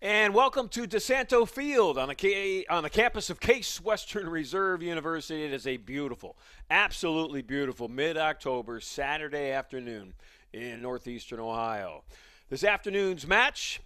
And welcome to DiSanto Field on the campus of Case Western Reserve University. It is a beautiful, absolutely beautiful mid-October Saturday afternoon in northeastern Ohio. This afternoon's match,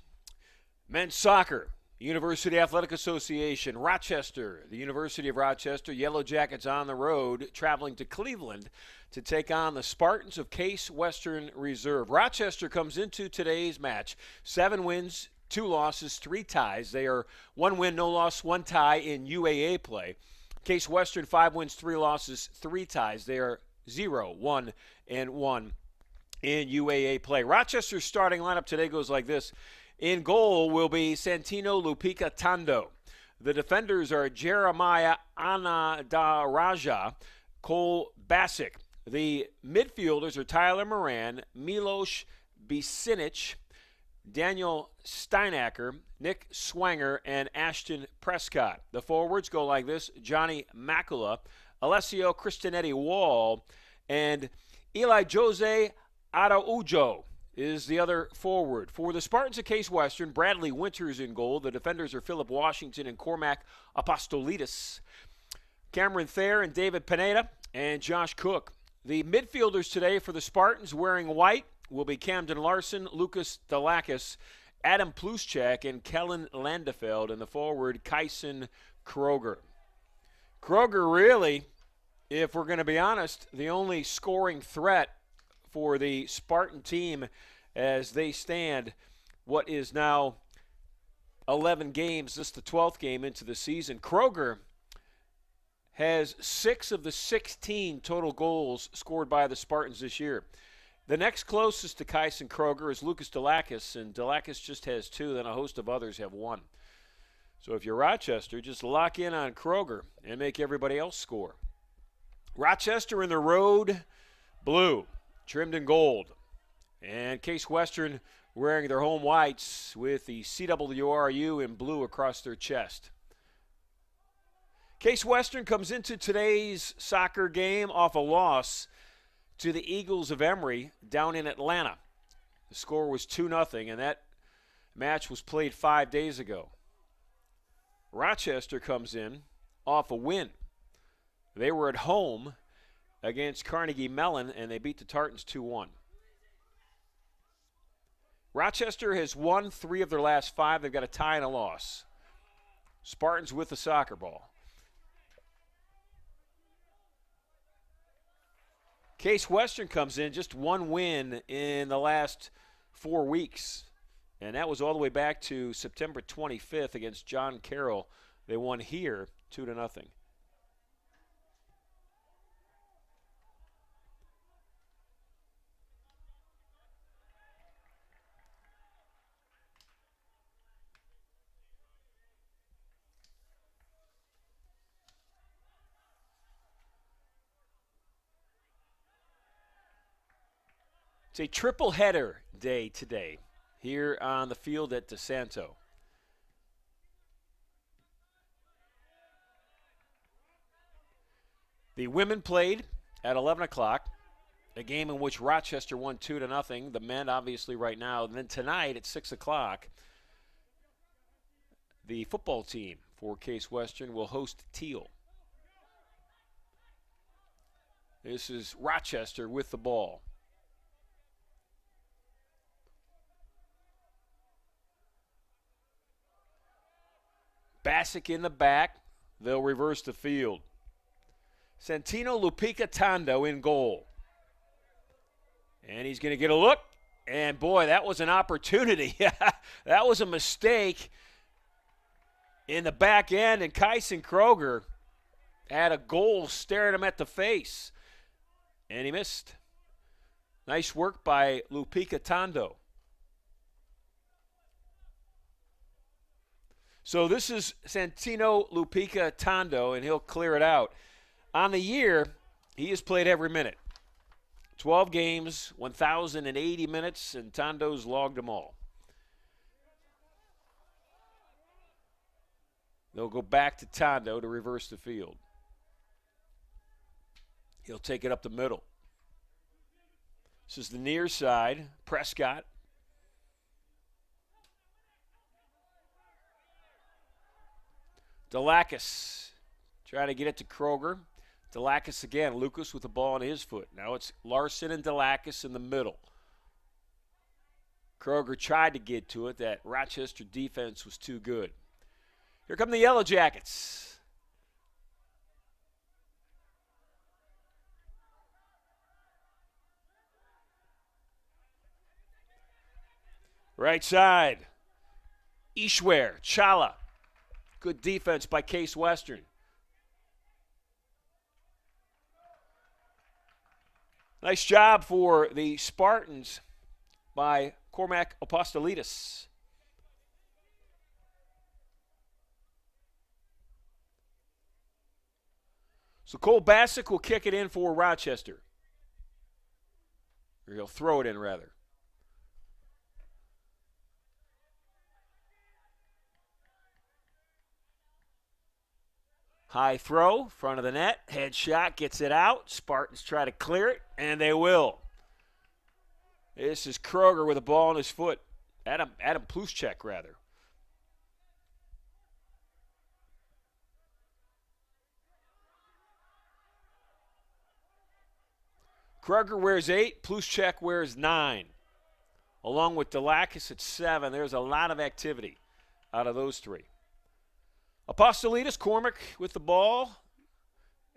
men's soccer, University Athletic Association, Rochester, the University of Rochester, Yellow Jackets on the road, traveling to Cleveland to take on the Spartans of Case Western Reserve. Rochester comes into today's match 7 wins, 2 losses, 3 ties. They are 1 win, no loss, 1 tie in UAA play. Case Western, 5 wins, 3 losses, 3 ties. They are 0-1-1 in UAA play. Rochester's starting lineup today goes like this. In goal will be Santino Lupica Tando. The defenders are Jeremiah Anadaraja, Cole Basic. The midfielders are Tyler Moran, Milos Bicinic, Daniel Steinacker, Nick Swanger, and Ashton Prescott. The forwards go like this: Johnny Macula, Alessio Cristianetti Wall, and Eli Jose Araujo is the other forward. For the Spartans of Case Western, Bradley Winters in goal. The defenders are Philip Washington and Cormac Apostolidis. Cameron Thayer and David Pineda and Josh Cook. The midfielders today for the Spartans wearing white will be Camden Larson, Lucas Delakis, Adam Pluschek, and Kellen Landefeld, and the forward, Kyson Kroger. Kroger really, if we're going to be honest, the only scoring threat for the Spartan team as they stand what is now 11 games, this is the 12th game into the season. Kroger has 6 of the 16 total goals scored by the Spartans this year. The next closest to Kyson Kroger is Lucas Delakis, and Delakis just has 2, then a host of others have 1. So if you're Rochester, just lock in on Kroger and make everybody else score. Rochester in the road blue, trimmed in gold, and Case Western wearing their home whites with the CWRU in blue across their chest. Case Western comes into today's soccer game off a loss to the Eagles of Emory down in Atlanta. The score was 2-0, and that match was played 5 days ago. Rochester comes in off a win. They were at home against Carnegie Mellon, and they beat the Tartans 2-1. Rochester has won 3 of their last 5. They've got a tie and a loss. Spartans with the soccer ball. Case Western comes in just 1 win in the last 4 weeks, and that was all the way back to September 25th against John Carroll. They won here 2-0. It's a triple header day today here on the field at DiSanto. The women played at 11 o'clock, a game in which Rochester won 2-0. The men, obviously, right now. And then tonight at 6 o'clock, the football team for Case Western will host Teal. This is Rochester with the ball. Basic in the back. They'll reverse the field. Santino Lupica Tando in goal. And he's going to get a look. And, boy, that was an opportunity. That was a mistake in the back end. And Kyson Kroger had a goal staring him at the face. And he missed. Nice work by Lupica Tando. So this is Santino Lupica Tando, and he'll clear it out. On the year, he has played every minute. 12 games, 1,080 minutes, and Tando's logged them all. They'll go back to Tando to reverse the field. He'll take it up the middle. This is the near side. Prescott. Delakis trying to get it to Kroger. Delakis again. Lucas with the ball on his foot. Now it's Larson and Delakis in the middle. Kroger tried to get to it. That Rochester defense was too good. Here come the Yellow Jackets. Right side. Ishware, Chala. Good defense by Case Western. Nice job for the Spartans by Cormac Apostolides. So Cole Bassick will kick it in for Rochester. Or he'll throw it in, rather. High throw, front of the net, head shot, gets it out. Spartans try to clear it, and they will. This is Kroger with a ball on his foot. Adam Pluschek, rather. Kroger wears 8, Pluschek wears 9. Along with Delakis at 7. There's a lot of activity out of those three. Apostolides, Cormac with the ball,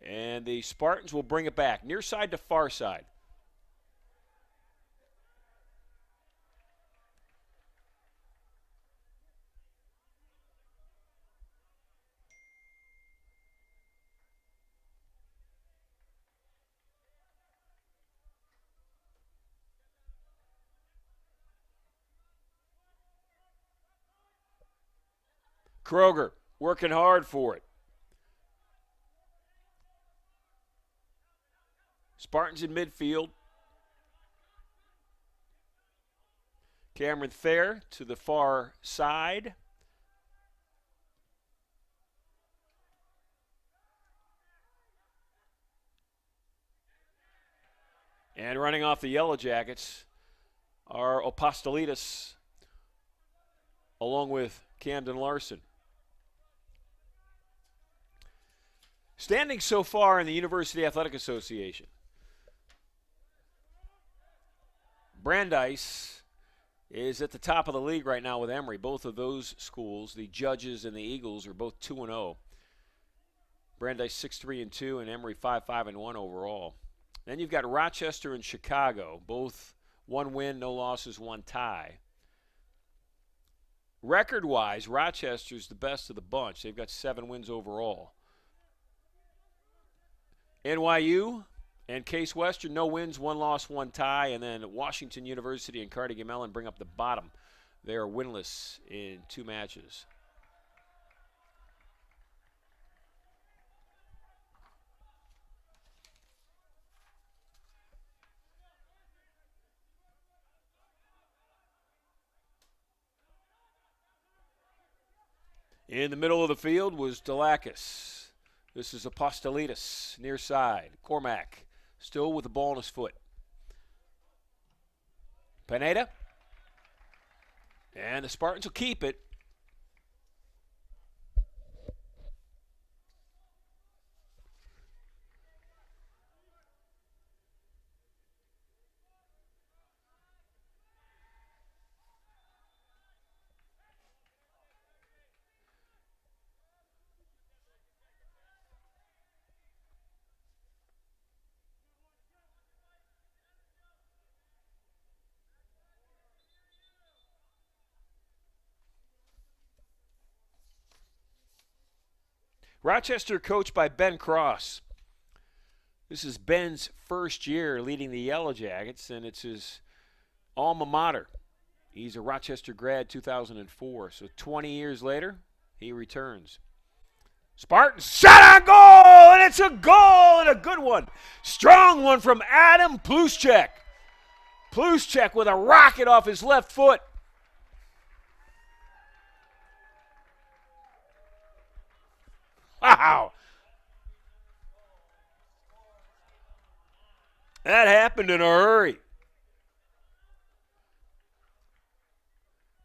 and the Spartans will bring it back. Near side to far side. Kroger working hard for it. Spartans in midfield. Cameron Thayer to the far side. And running off the Yellow Jackets are Apostolides along with Camden Larson. Standing so far in the University Athletic Association. Brandeis is at the top of the league right now with Emory. Both of those schools, the Judges and the Eagles, are both 2-0. Brandeis 6-3-2 and Emory 5-5-1 overall. Then you've got Rochester and Chicago, both 1 win, no losses, 1 tie. Record-wise, Rochester's the best of the bunch. They've got 7 wins overall. NYU and Case Western, no wins, 1 loss, 1 tie. And then Washington University and Carnegie Mellon bring up the bottom. They are winless in 2 matches. In the middle of the field was Delakis. This is Apostolides, near side. Cormac, still with the ball on his foot. Pineda. And the Spartans will keep it. Rochester coached by Ben Cross. This is Ben's first year leading the Yellow Jackets, and it's his alma mater. He's a Rochester grad, 2004. So 20 years later, he returns. Spartans shot on goal, and it's a goal, and a good one. Strong one from Adam Pluschek. Pluschek with a rocket off his left foot. Wow. That happened in a hurry.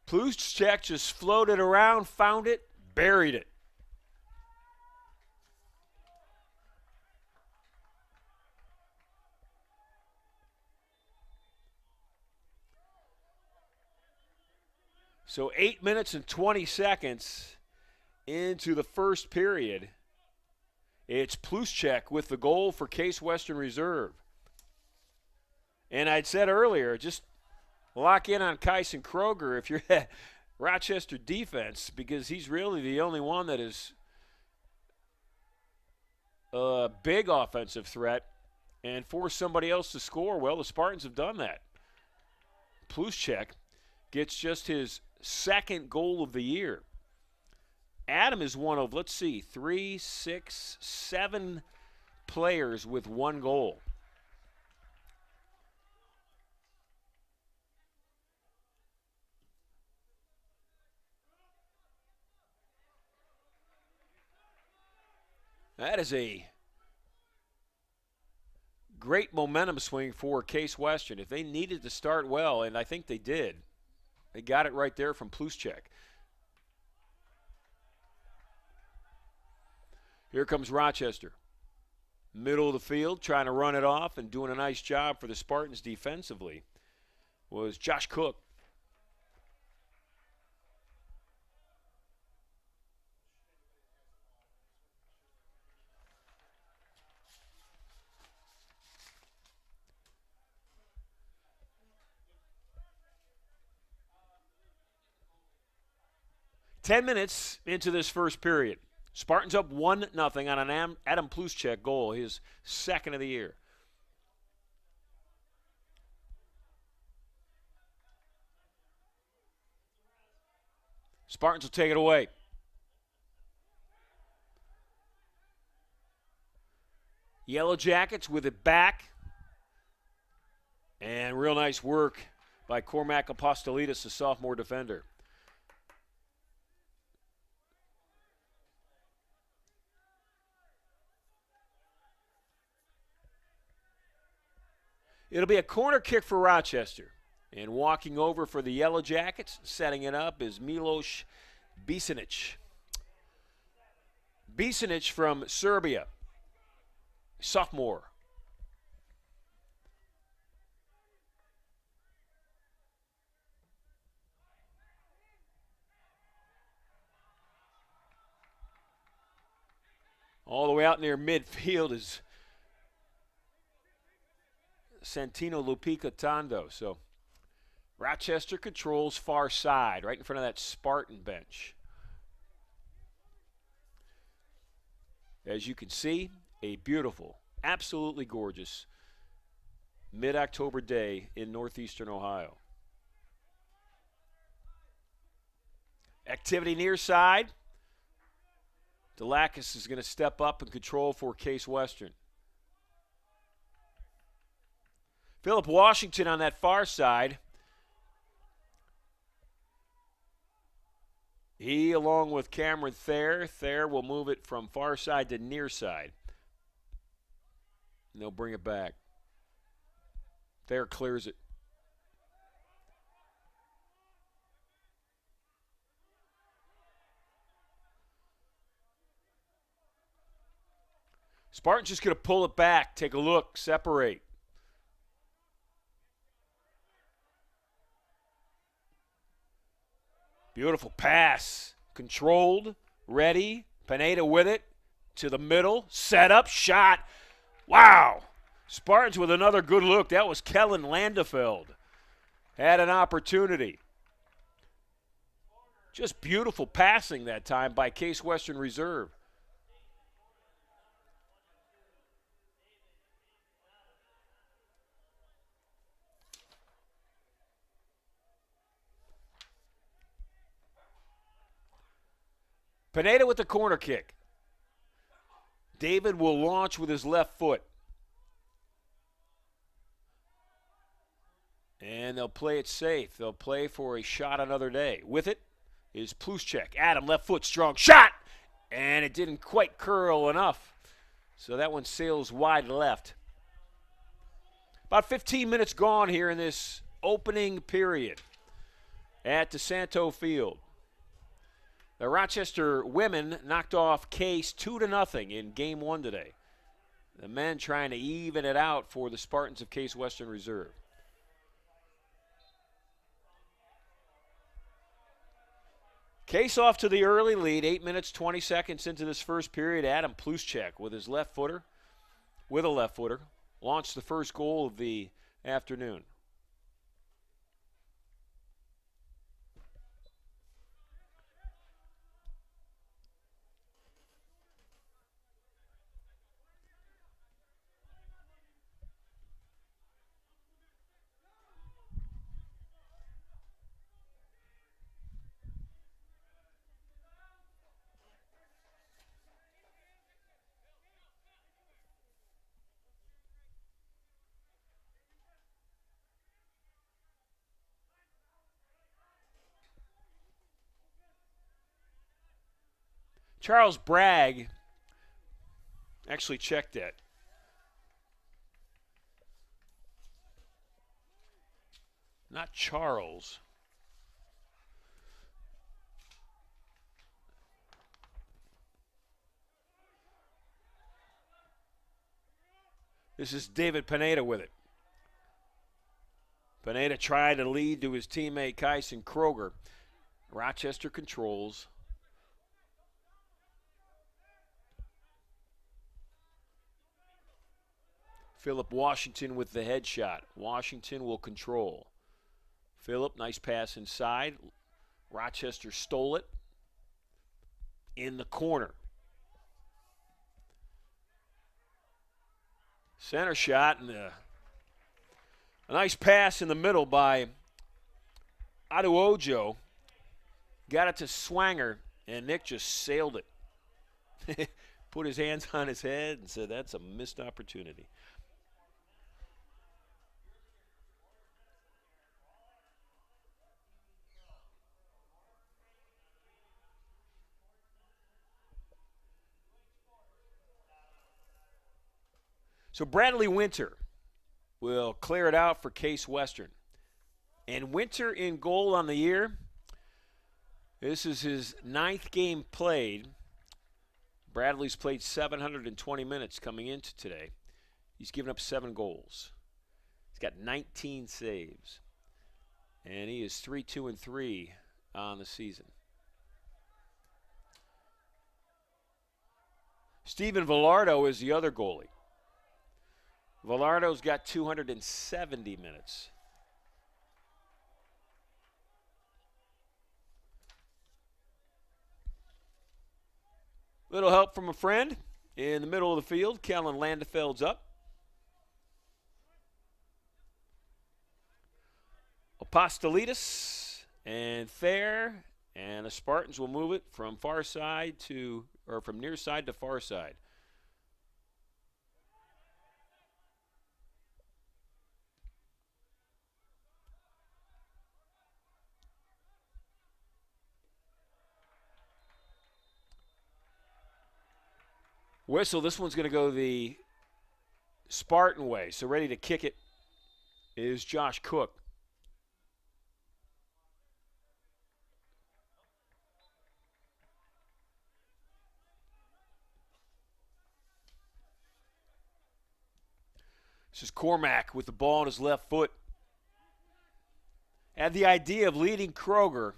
Pluschek just floated around, found it, buried it. So 8 minutes and 20 seconds into the first period. It's Pluschek with the goal for Case Western Reserve. And I'd said earlier, just lock in on Kyson Kroger if you're at Rochester defense, because he's really the only one that is a big offensive threat, and force somebody else to score. Well, the Spartans have done that. Pluschek gets just his second goal of the year. Adam is one of, 3, 6, 7 players with one goal. That is a great momentum swing for Case Western. If they needed to start well, and I think they did, they got it right there from Pluschek. Here comes Rochester. Middle of the field, trying to run it off and doing a nice job for the Spartans defensively was Josh Cook. Ten minutes into this first period. Spartans up 1-0 on an Adam Pluschek goal, his second of the year. Spartans will take it away. Yellow Jackets with it back. And real nice work by Cormac Apostolides, the sophomore defender. It'll be a corner kick for Rochester. And walking over for the Yellow Jackets, setting it up, is Milos Bisanic. Bisanic from Serbia, sophomore. All the way out near midfield is Santino Lupica Tondo. So Rochester controls far side, right in front of that Spartan bench. As you can see, a beautiful, absolutely gorgeous mid-October day in northeastern Ohio. Activity near side. Delakis is going to step up and control for Case Western. Philip Washington on that far side. He, along with Cameron Thayer. Thayer will move it from far side to near side. And they'll bring it back. Thayer clears it. Spartan's just going to pull it back, take a look, separate. Beautiful pass. Controlled, ready. Pineda with it to the middle. Set up, shot. Wow. Spartans with another good look. That was Kellen Landefeld. Had an opportunity. Just beautiful passing that time by Case Western Reserve. Pineda with the corner kick. David will launch with his left foot. And they'll play it safe. They'll play for a shot another day. With it is Pluschek. Adam, left foot, strong shot. And it didn't quite curl enough. So that one sails wide left. About 15 minutes gone here in this opening period at DiSanto Field. The Rochester women knocked off Case 2-0 in game one today. The men trying to even it out for the Spartans of Case Western Reserve. Case off to the early lead, 8 minutes, 20 seconds into this first period. Adam Pluschek with his left footer, launched the first goal of the afternoon. Charles Bragg actually checked that. Not Charles. This is David Pineda with it. Pineda tried to lead to his teammate Kyson Kroger. Rochester controls. Philip Washington with the headshot. Washington will control. Philip, nice pass inside. Rochester stole it. In the corner. Center shot and a nice pass in the middle by Aduojo. Got it to Swanger, and Nick just sailed it. Put his hands on his head and said, that's a missed opportunity. So Bradley Winter will clear it out for Case Western. And Winter in goal on the year. This is his 9th game played. Bradley's played 720 minutes coming into today. He's given up 7 goals. He's got 19 saves. And he is 3-2-3 on the season. Steven Villardo is the other goalie. Villardo's got 270 minutes. Little help from a friend in the middle of the field. Kellen Landefeld's up. Apostolitis and Thayer, and the Spartans will move it from far side to, or from near side to far side. Whistle, this one's going to go the Spartan way. So ready to kick it is Josh Cook. This is Cormack with the ball on his left foot. Had the idea of leading Kroger,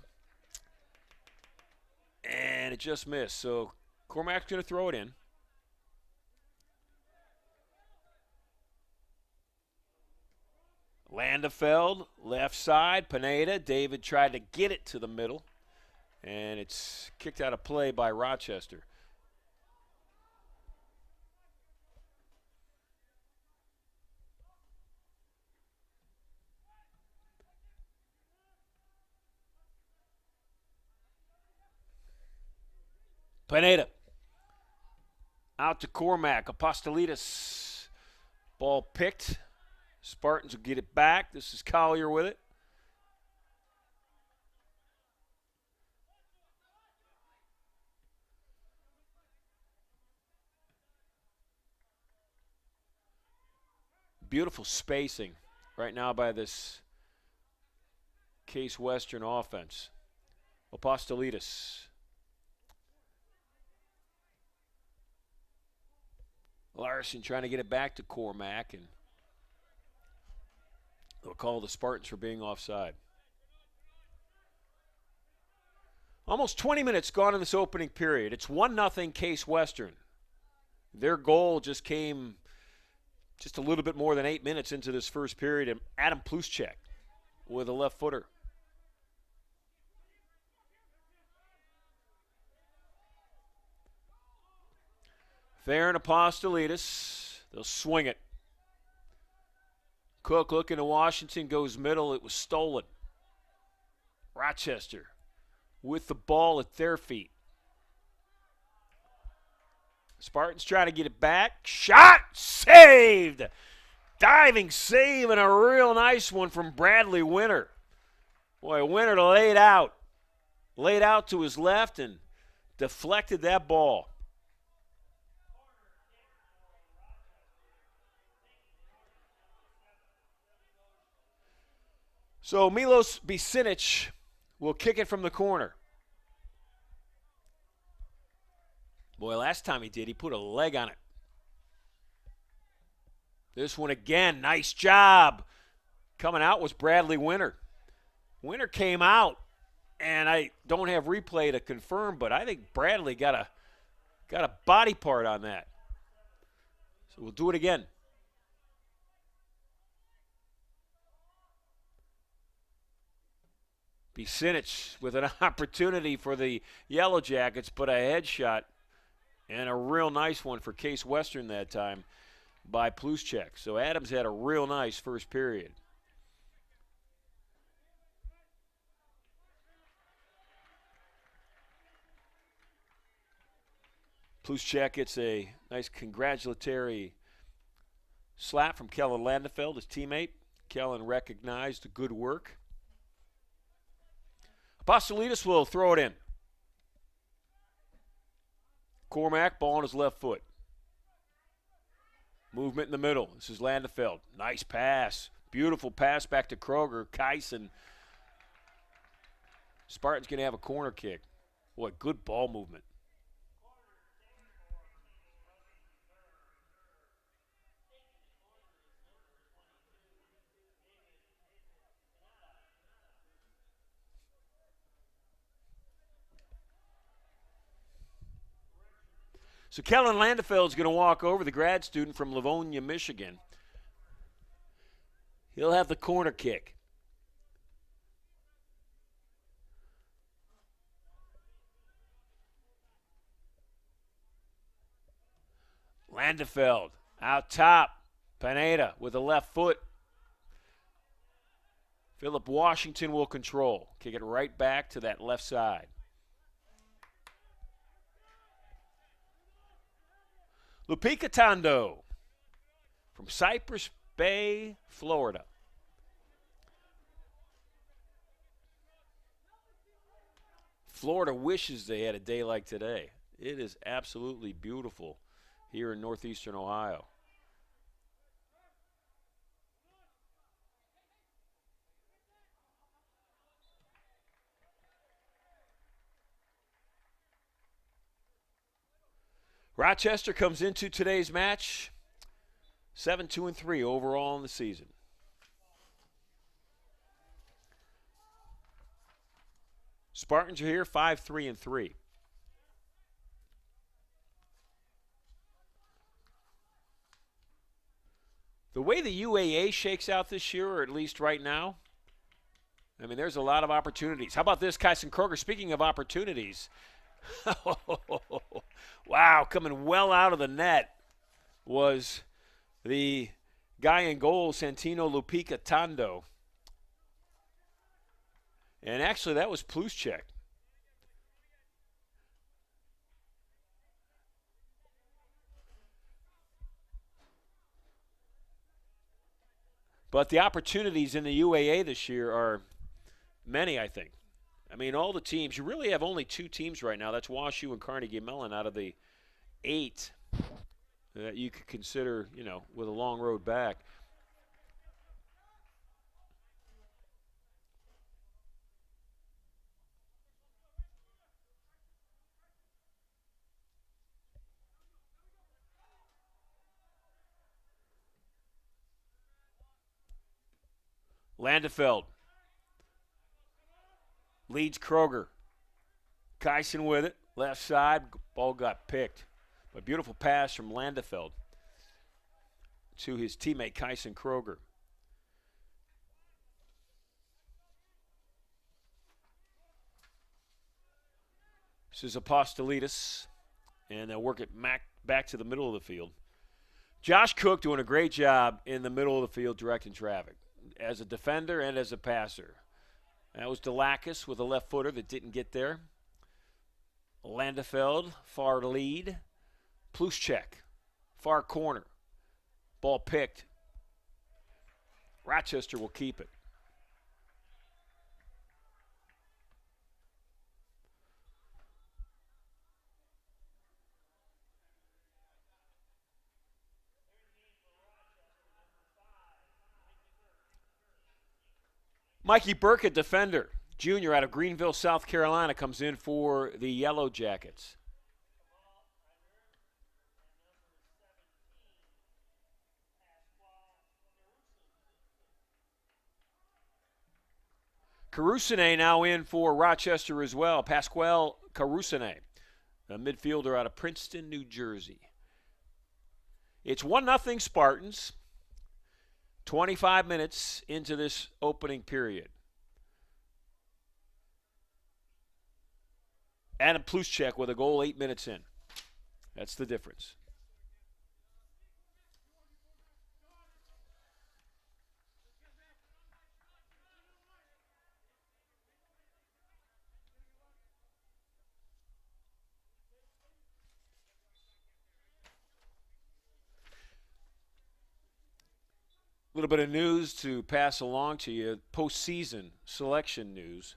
and it just missed. So Cormack's going to throw it in. Landefeld, left side, Pineda. David tried to get it to the middle, and it's kicked out of play by Rochester. Pineda. Out to Cormack. Apostolitis. Ball picked. Spartans will get it back. This is Collier with it. Beautiful spacing right now by this Case Western offense. Apostolitis. Larson trying to get it back to Cormack, and they'll call the Spartans for being offside. Almost 20 minutes gone in this opening period. It's 1-0 Case Western. Their goal just came just a little bit more than 8 minutes into this first period, and Adam Pluschek with a left footer. Fair and Apostolides. They'll swing it. Cook looking to Washington, goes middle. It was stolen. Rochester with the ball at their feet. Spartans trying to get it back. Shot! Saved! Diving save and a real nice one from Bradley Winter. Boy, Winter laid out. Laid out to his left and deflected that ball. So Milos Bicinic will kick it from the corner. Boy, last time he did, he put a leg on it. This one again, nice job. Coming out was Bradley Winter. Winter came out, and I don't have replay to confirm, but I think Bradley got a body part on that. So we'll do it again. Bicinic with an opportunity for the Yellow Jackets, but a headshot and a real nice one for Case Western that time by Pluschek. So Adams had a real nice first period. Pluschek gets a nice congratulatory slap from Kellen Landefeld, his teammate. Kellen recognized the good work. Apostolides will throw it in. Cormack, ball on his left foot. Movement in the middle. This is Landefeld. Nice pass. Beautiful pass back to Kroger. Kyson. Spartan's going to have a corner kick. Boy, good ball movement. So Kellen Landefeld's going to walk over, the grad student from Livonia, Michigan. He'll have the corner kick. Landefeld out top. Pineda with the left foot. Philip Washington will control. Kick it right back to that left side. Lupika Tondo from Cypress Bay, Florida. Florida wishes they had a day like today. It is absolutely beautiful here in northeastern Ohio. Rochester comes into today's match 7-2-3 overall in the season. Spartans are here 5-3-3. The way the UAA shakes out this year, or at least right now, I mean, there's a lot of opportunities. How about this, Kyson Kroger? Speaking of opportunities, wow, coming well out of the net was the guy in goal, Santino Lupika Tondo. And actually, that was Pluschek. But the opportunities in the UAA this year are many, I think. I mean, all the teams, you really have only two teams right now. That's WashU and Carnegie Mellon out of the 8 that you could consider, you know, with a long road back. Landefeld leads Kroger. Kyson with it, left side, ball got picked. A beautiful pass from Landefeld to his teammate Kyson Kroger. This is Apostolitis, and they'll work it back to the middle of the field. Josh Cook doing a great job in the middle of the field directing traffic as a defender and as a passer. That was Delakis with a left footer that didn't get there. Landefeld, far lead. Pluschek, far corner. Ball picked. Rochester will keep it. Mikey Burkett, defender, junior out of Greenville, South Carolina, comes in for the Yellow Jackets. Carusine now in for Rochester as well. Pasquale Carusine, a midfielder out of Princeton, New Jersey. It's 1-0 Spartans. 25 minutes into this opening period. Adam Pluschek with a goal 8 minutes in. That's the difference. A little bit of news to pass along to you, postseason selection news.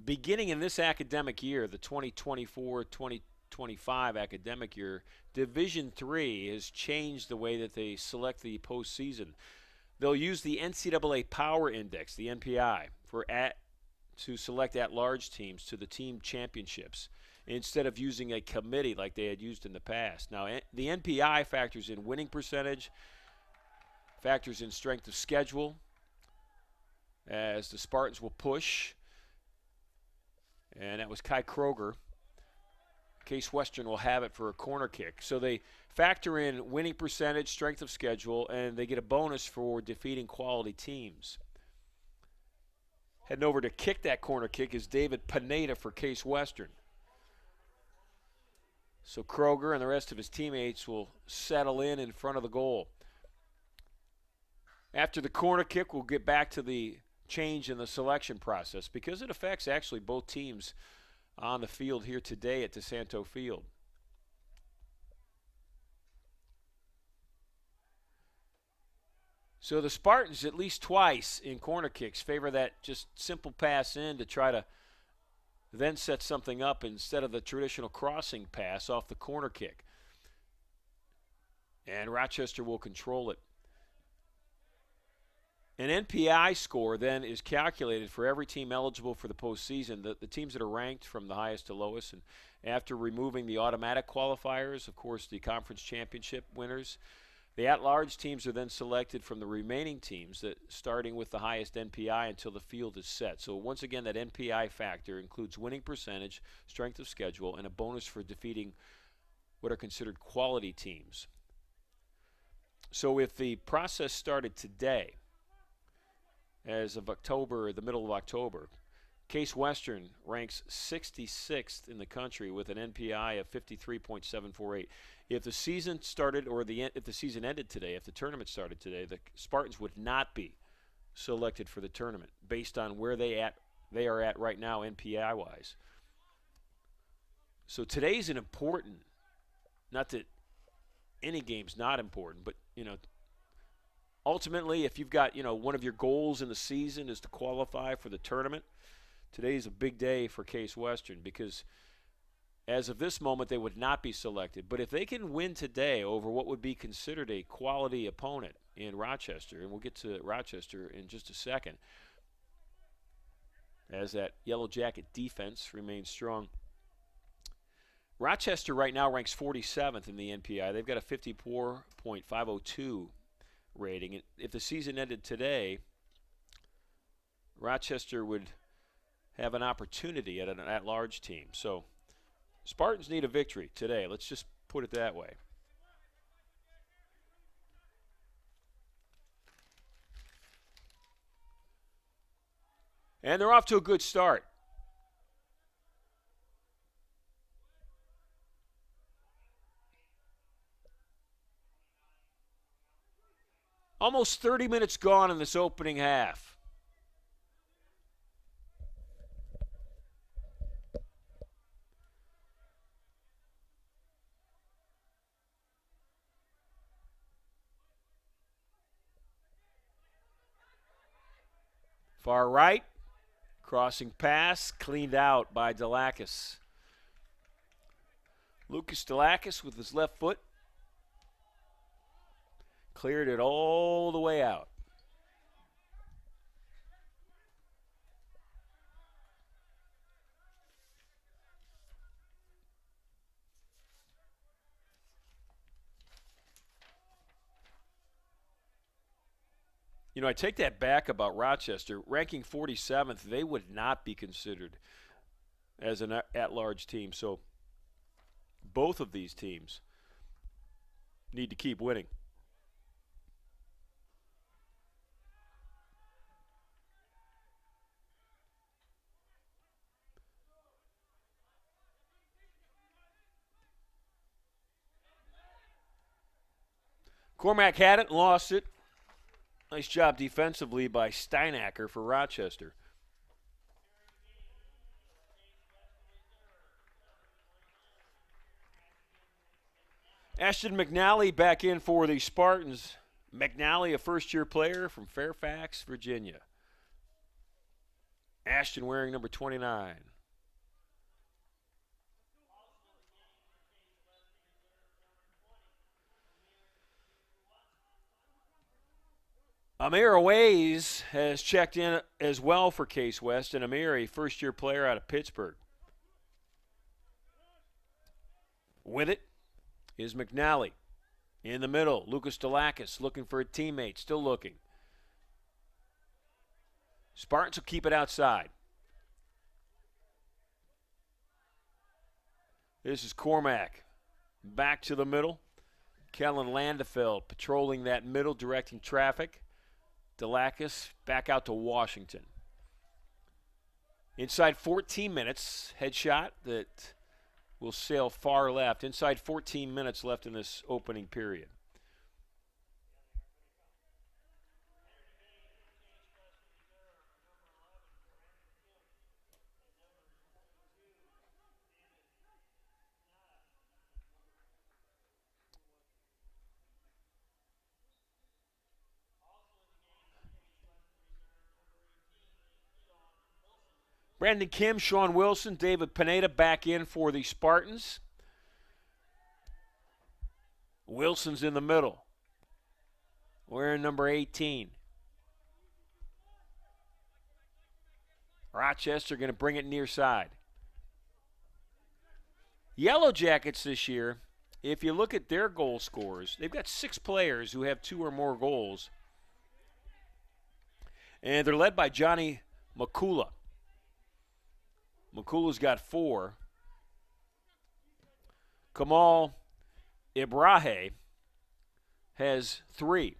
Beginning in this academic year, the 2024-2025 academic year, Division III has changed the way that they select the postseason. They'll use the NCAA Power Index, the NPI, to select at-large teams to the team championships instead of using a committee like they had used in the past. Now, the NPI factors in winning percentage, factors in strength of schedule, as the Spartans will push. And that was Kai Kroger. Case Western will have it for a corner kick. So they factor in winning percentage, strength of schedule, and they get a bonus for defeating quality teams. Heading over to kick that corner kick is David Pineda for Case Western. So Kroger and the rest of his teammates will settle in front of the goal. After the corner kick, we'll get back to the change in the selection process because it affects actually both teams on the field here today at DiSanto Field. So the Spartans, at least twice in corner kicks, favor that just simple pass in to try to then set something up instead of the traditional crossing pass off the corner kick. And Rochester will control it. An NPI score then is calculated for every team eligible for the postseason, the teams that are ranked from the highest to lowest. And after removing the automatic qualifiers, of course, the conference championship winners, the at-large teams are then selected from the remaining teams, starting with the highest NPI until the field is set. So once again, that NPI factor includes winning percentage, strength of schedule, and a bonus for defeating what are considered quality teams. So if the process started today, as of October, the middle of October, Case Western ranks 66th in the country with an NPI of 53.748. If the season started, or if the season ended today, if the tournament started today, the Spartans would not be selected for the tournament based on where they are at right now NPI-wise. So today's an important, not that any game's not important, but, ultimately, if you've got, one of your goals in the season is to qualify for the tournament, today's a big day for Case Western because as of this moment, they would not be selected. But if they can win today over what would be considered a quality opponent in Rochester, and we'll get to Rochester in just a second, as that Yellow Jacket defense remains strong. Rochester right now ranks 47th in the NPI. They've got a 54.502 rating. And if the season ended today, Rochester would have an opportunity at an at-large team. So Spartans need a victory today. Let's just put it that way. And they're off to a good start. Almost 30 minutes gone in this opening half. Far right, crossing pass, cleaned out by Delakis. Lucas Delakis with his left foot cleared it all the way out. You know, I take that back about Rochester. Ranking 47th, they would not be considered as an at-large team. So both of these teams need to keep winning. Cormack had it and lost it. Nice job defensively by Steinacker for Rochester. Ashton McNally back in for the Spartans. McNally, a first-year player from Fairfax, Virginia. Ashton wearing number 29. Amir Aways has checked in as well for Case West, and Amir, a first-year player out of Pittsburgh. With it is McNally. In the middle, Lucas Delakis looking for a teammate, still looking. Spartans will keep it outside. This is Cormack. Back to the middle. Kellen Landefeld patrolling that middle, directing traffic. Delakis back out to Washington. Inside 14 minutes, headshot that will sail far left. Inside 14 minutes left in this opening period. Brandon Kim, Sean Wilson, David Pineda back in for the Spartans. Wilson's in the middle. Wearing number 18. Rochester going to bring it near side. Yellow Jackets this year, if you look at their goal scorers, they've got 6 players who have 2 or more goals. And they're led by Johnny Makula. Makula's got 4. Kamal Ibrahe has 3.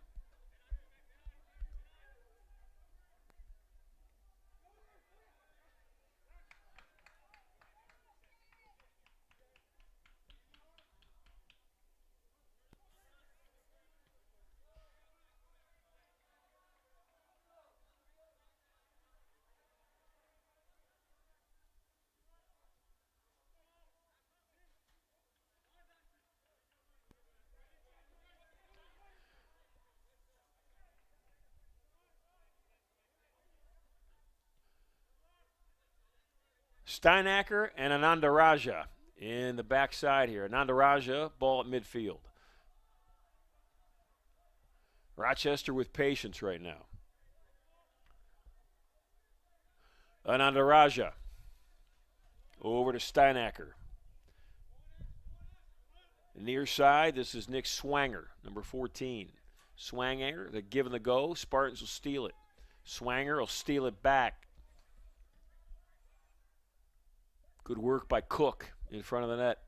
Steinacker and Ananda Raja in the backside here. Ananda Raja, ball at midfield. Rochester with patience right now. Ananda Raja over to Steinacker. Near side, this is Nick Swanger, number 14. Swanger, they're giving the go. Spartans will steal it. Swanger will steal it back. Good work by Cook in front of the net.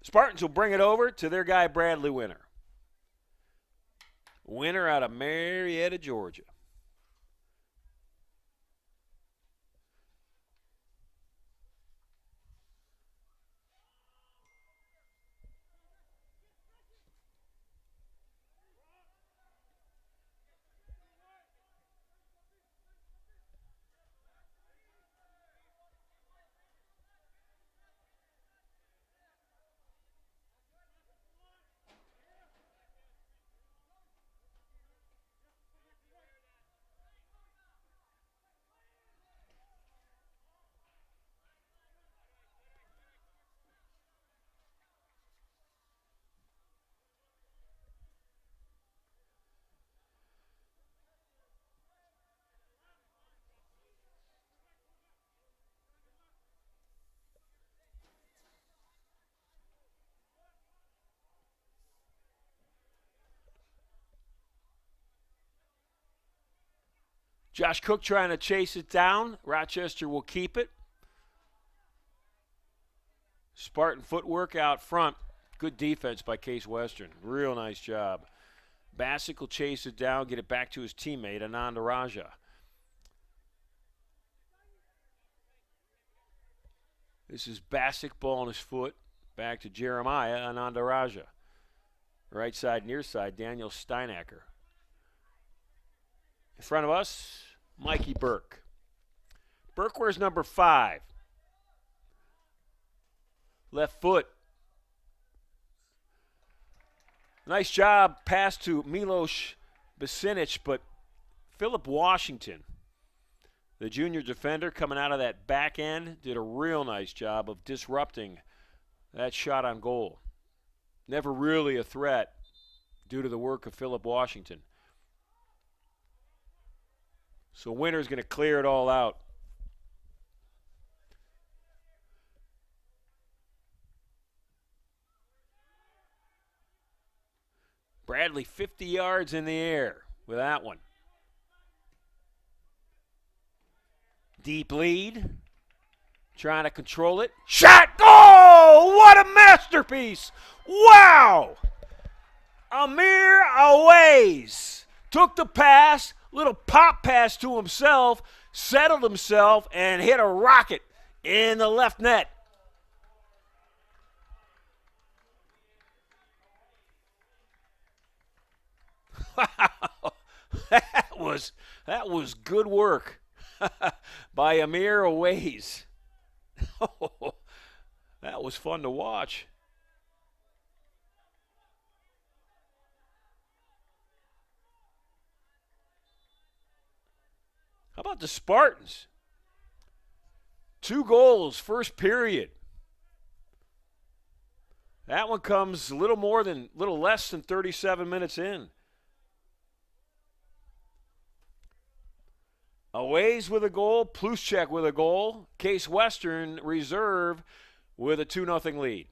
Spartans will bring it over to their guy, Bradley Winter. Winter out of Marietta, Georgia. Josh Cook trying to chase it down. Rochester will keep it. Spartan footwork out front. Good defense by Case Western. Real nice job. Bassick will chase it down, get it back to his teammate, Ananda Raja. This is Bassick, ball on his foot. Back to Jeremiah, Ananda Raja. Right side, near side, Daniel Steinacker. In front of us, Mikey Burke. Burke wears number 5. Left foot. Nice job, pass to Milos Bacinic, but Philip Washington, the junior defender coming out of that back end, did a real nice job of disrupting that shot on goal. Never really a threat due to the work of Philip Washington. So Winter's going to clear it all out. Bradley 50 yards in the air with that one. Deep lead. Trying to control it. Shot! Oh, what a masterpiece! Wow! Amir Aways took the pass, little pop pass to himself, settled himself, and hit a rocket in the left net. Wow, that was good work by Amir Aways. Oh, that was fun to watch. How about the Spartans? 2 goals, first period. That one comes a little less than 37 minutes in. Aways with a goal, Pluschek with a goal, Case Western Reserve with a 2-0 lead.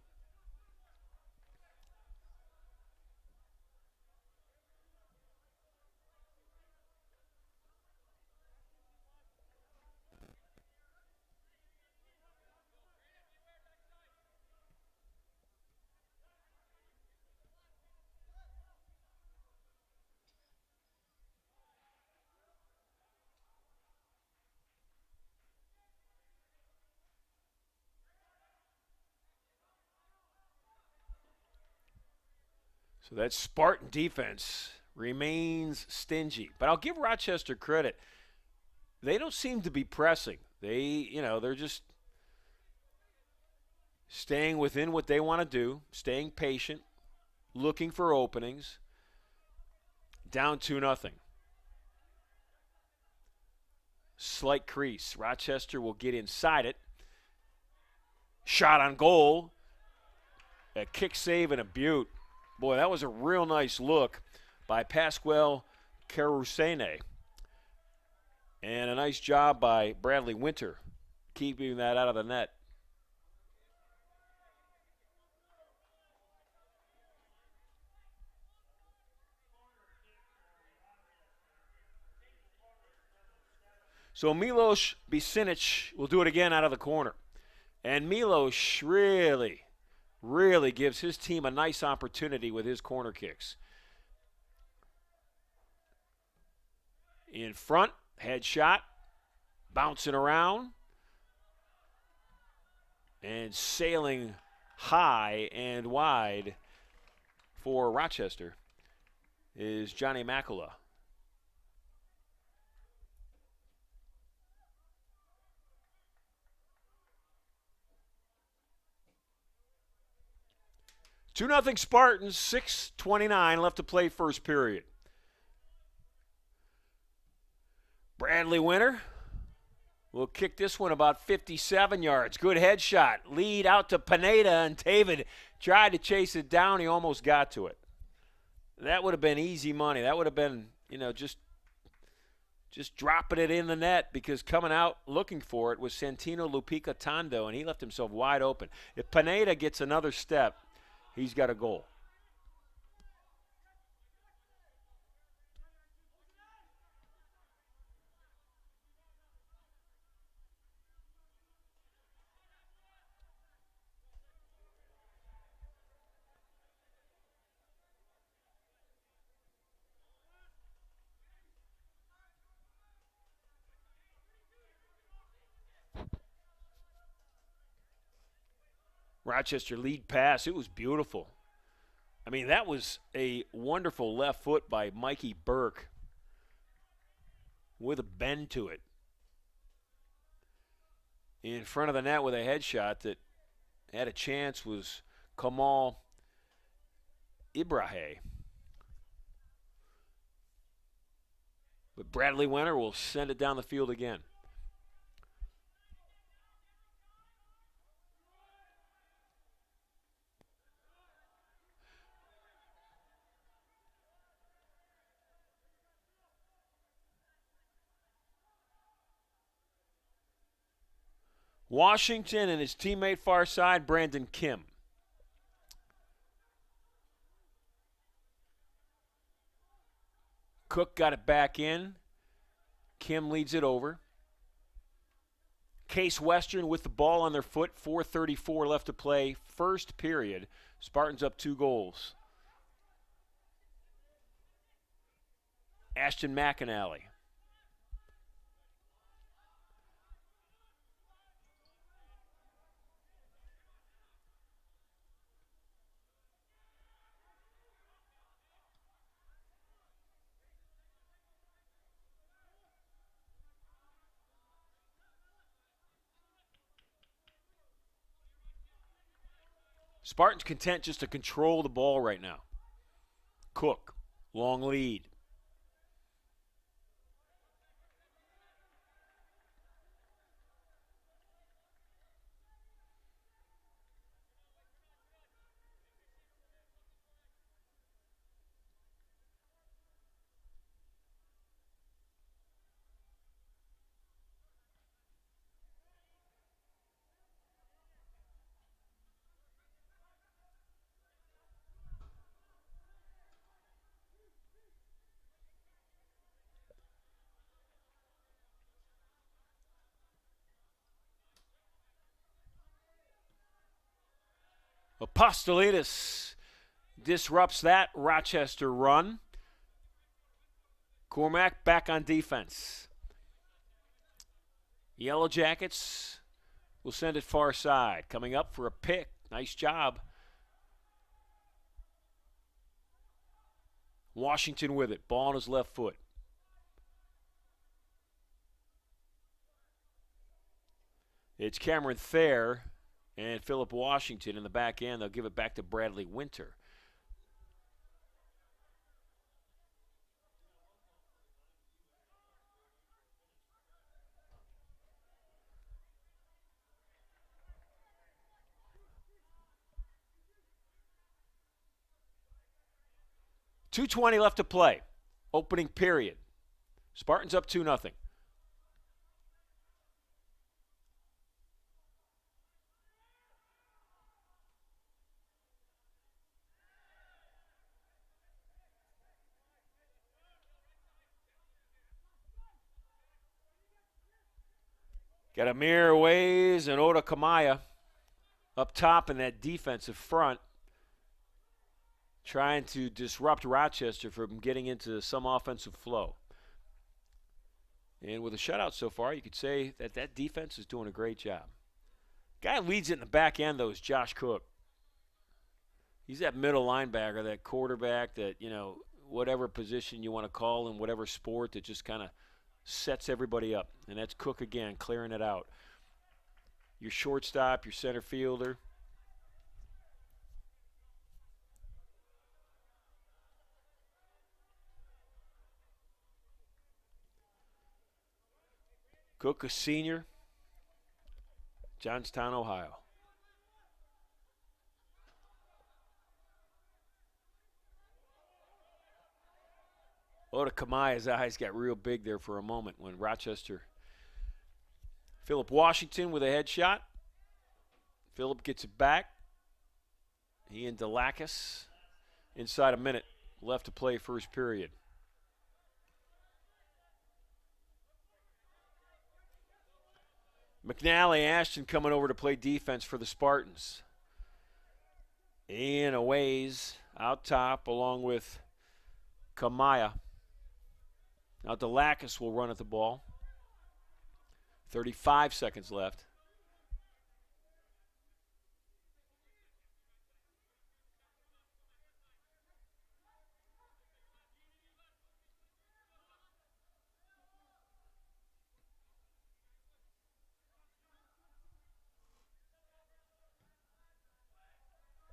So that Spartan defense remains stingy. But I'll give Rochester credit. They don't seem to be pressing. They're just staying within what they want to do, staying patient, looking for openings. Down 2-0. Slight crease. Rochester will get inside it. Shot on goal. A kick save and a beaut. Boy, that was a real nice look by Pasquale Carusene. And a nice job by Bradley Winter keeping that out of the net. So Milos Bicinic will do it again out of the corner. And Milos really gives his team a nice opportunity with his corner kicks. In front, headshot, bouncing around, and sailing high and wide for Rochester is Johnny Makula. Two nothing Spartans, 6:29 left to play first period. Bradley Winter will kick this one about 57 yards. Good headshot. Lead out to Pineda, and David tried to chase it down. He almost got to it. That would have been easy money. That would have been, just dropping it in the net, because coming out looking for it was Santino Lupica Tondo, and he left himself wide open. If Pineda gets another step, he's got a goal. Rochester lead pass. It was beautiful. I mean, that was a wonderful left foot by Mikey Burke with a bend to it. In front of the net with a headshot that had a chance was Kamal Ibrahim. But Bradley Winter will send it down the field again. Washington and his teammate far side, Brandon Kim. Cook got it back in. Kim leads it over. Case Western with the ball on their foot. 4:34 left to play. First period. Spartans up 2 goals. Ashton McAnally. Spartans content just to control the ball right now. Cook, long lead. Apostolides disrupts that Rochester run. Cormac back on defense. Yellow Jackets will send it far side. Coming up for a pick. Nice job. Washington with it. Ball on his left foot. It's Cameron Thayer and Philip Washington in the back end. They'll give it back to Bradley Winter. .220 left to play. Opening period. Spartans up 2-0. Got Amir Ways and Oda Kamaya up top in that defensive front, trying to disrupt Rochester from getting into some offensive flow. And with a shutout so far, you could say that that defense is doing a great job. Guy who leads it in the back end, though, is Josh Cook. He's that middle linebacker, that quarterback, that, whatever position you want to call in whatever sport, that just kind of sets everybody up. And that's Cook again, clearing it out. Your shortstop, your center fielder. Cook, a senior, Johnstown, Ohio. Oda Kamaya's eyes got real big there for a moment when Rochester. Philip Washington with a headshot. Philip gets it back. He and Delacus inside a minute left to play first period. McNally Ashton coming over to play defense for the Spartans. Ian Aways out top along with Kamaya. Now Delacus will run at the ball. 35 seconds left.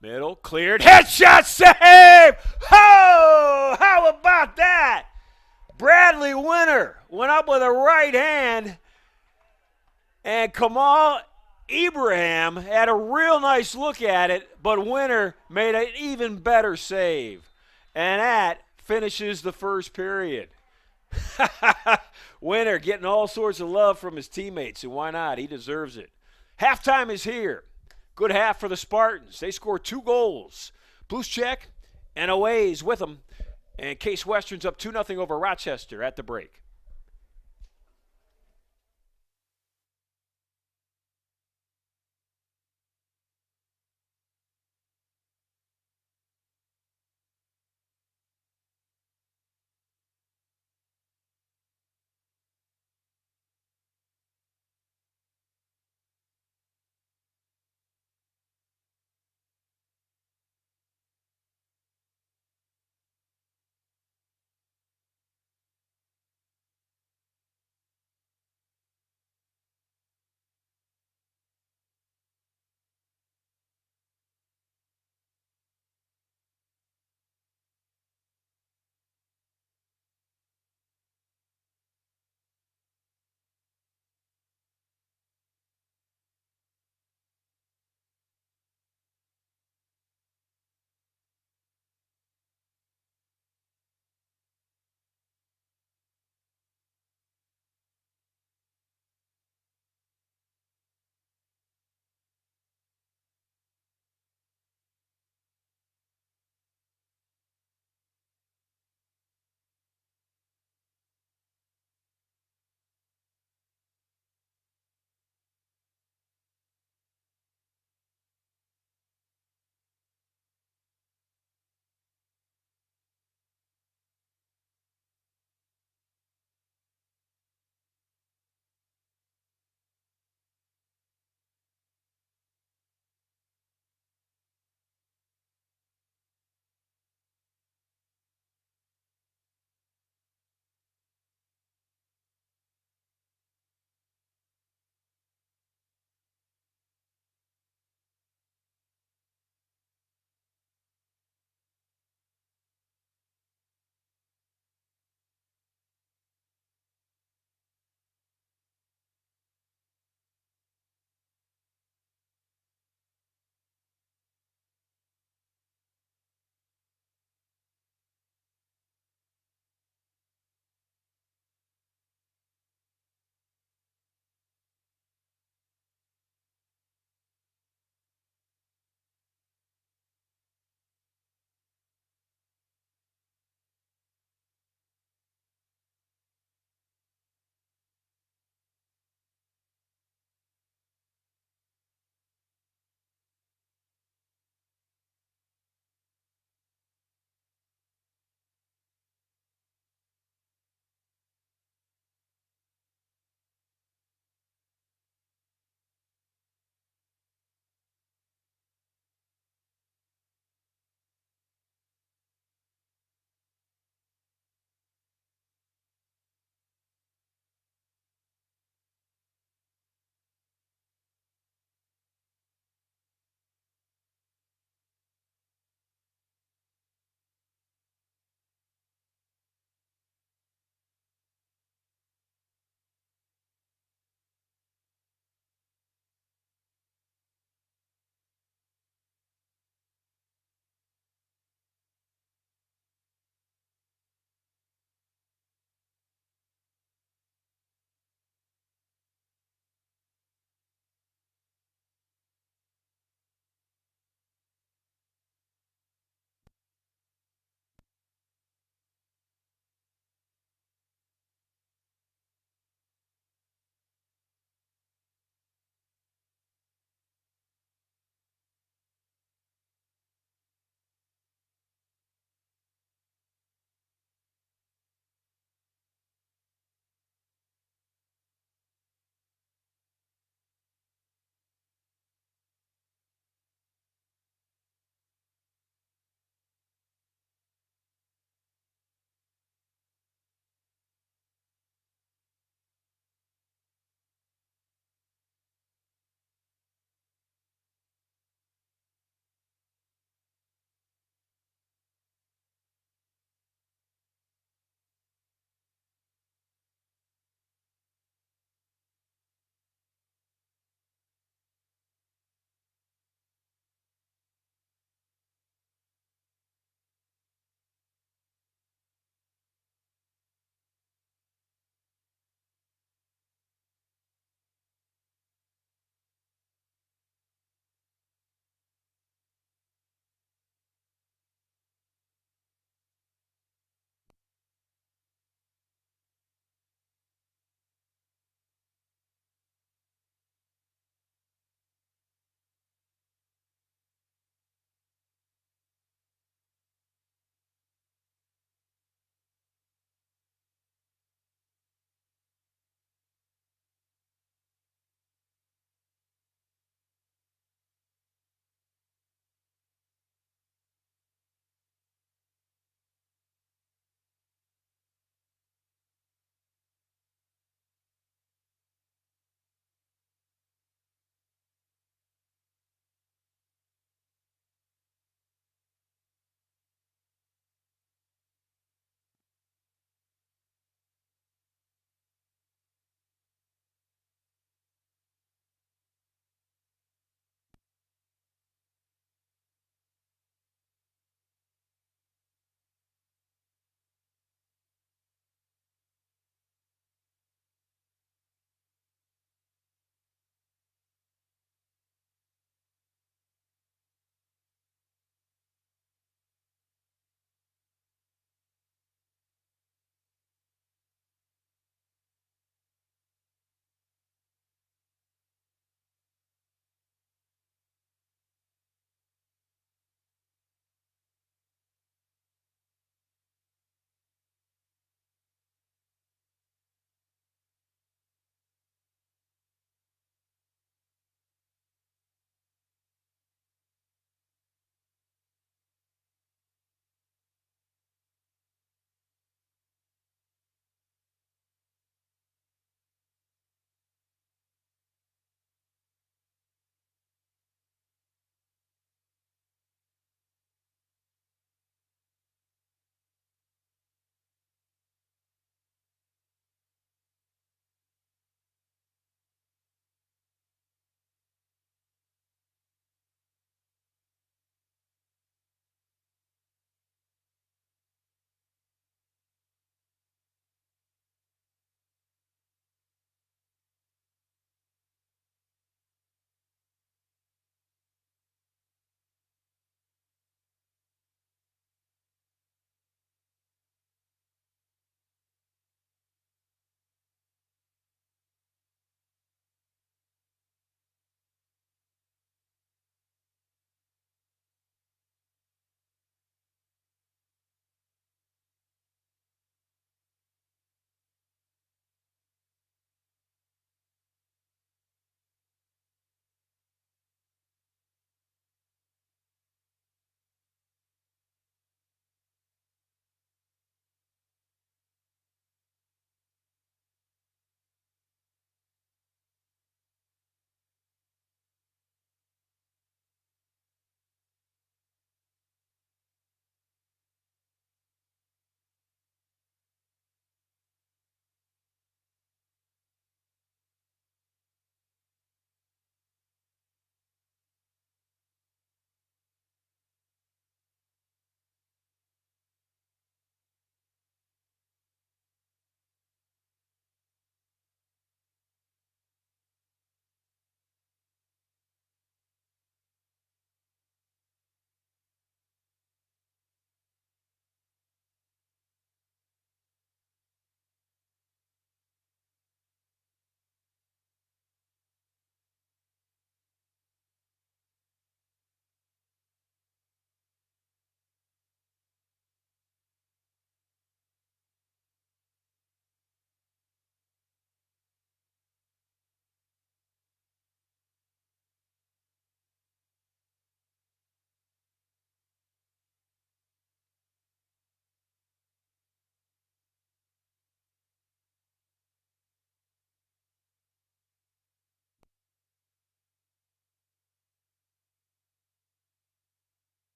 Middle, cleared, headshot save! Oh, how about that? Bradley Winter went up with a right hand, and Kamal Ibrahim had a real nice look at it, but Winter made an even better save. And that finishes the first period. Winter getting all sorts of love from his teammates, and why not? He deserves it. Halftime is here. Good half for the Spartans. They scored 2 goals. Bluschek and Aways with them. And Case Western's up 2-0 over Rochester at the break.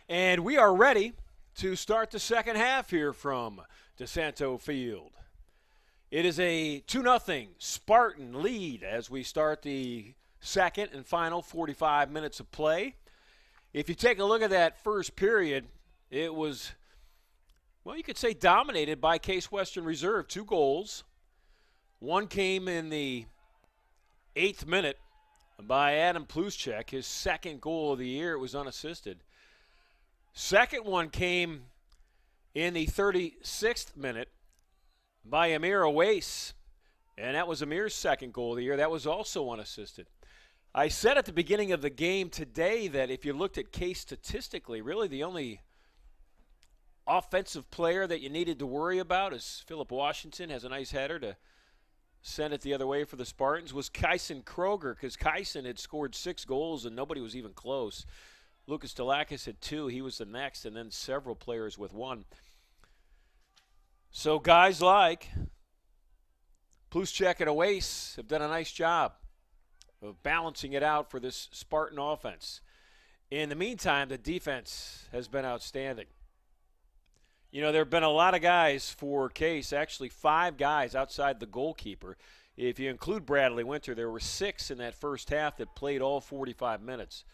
And we are ready to start the second half here from DiSanto Field. It is a 2-0 Spartan lead as we start the second and final 45 minutes of play. If you take a look at that first period, it was, well, you could say dominated by Case Western Reserve. 2 goals. One came in the 8th minute by Adam Pluschek, his second goal of the year. It was unassisted. Second one came in the 36th minute by Amir Awais, and that was Amir's second goal of the year. That was also unassisted. I said at the beginning of the game today that if you looked at Case statistically, really the only offensive player that you needed to worry about is Philip Washington. Has a nice header to send it the other way for the Spartans, was Kyson Kroger, because Kyson had scored 6 goals and nobody was even close. Lucas Delakis had 2. He was the next, and then several players with 1. So guys like Pluschek and Awais have done a nice job of balancing it out for this Spartan offense. In the meantime, the defense has been outstanding. You know, there have been a lot of guys for Case, actually 5 guys outside the goalkeeper. If you include Bradley Winter, there were 6 in that first half that played all 45 minutes.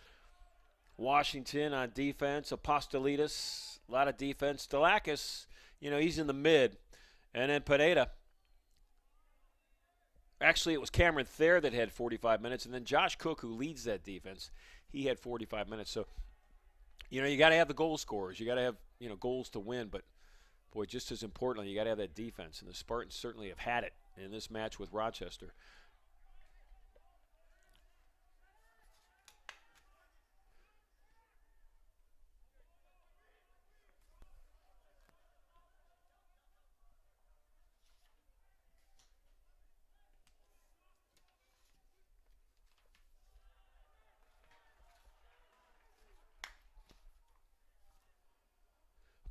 Washington on defense, Apostolides, a lot of defense. Delakis, you know, he's in the mid. And then Pineda. Actually, it was Cameron Thayer that had 45 minutes. And then Josh Cook, who leads that defense, he had 45 minutes. So, you know, you got to have the goal scorers. You got to have, you know, goals to win. But, boy, just as importantly, you got to have that defense. And the Spartans certainly have had it in this match with Rochester.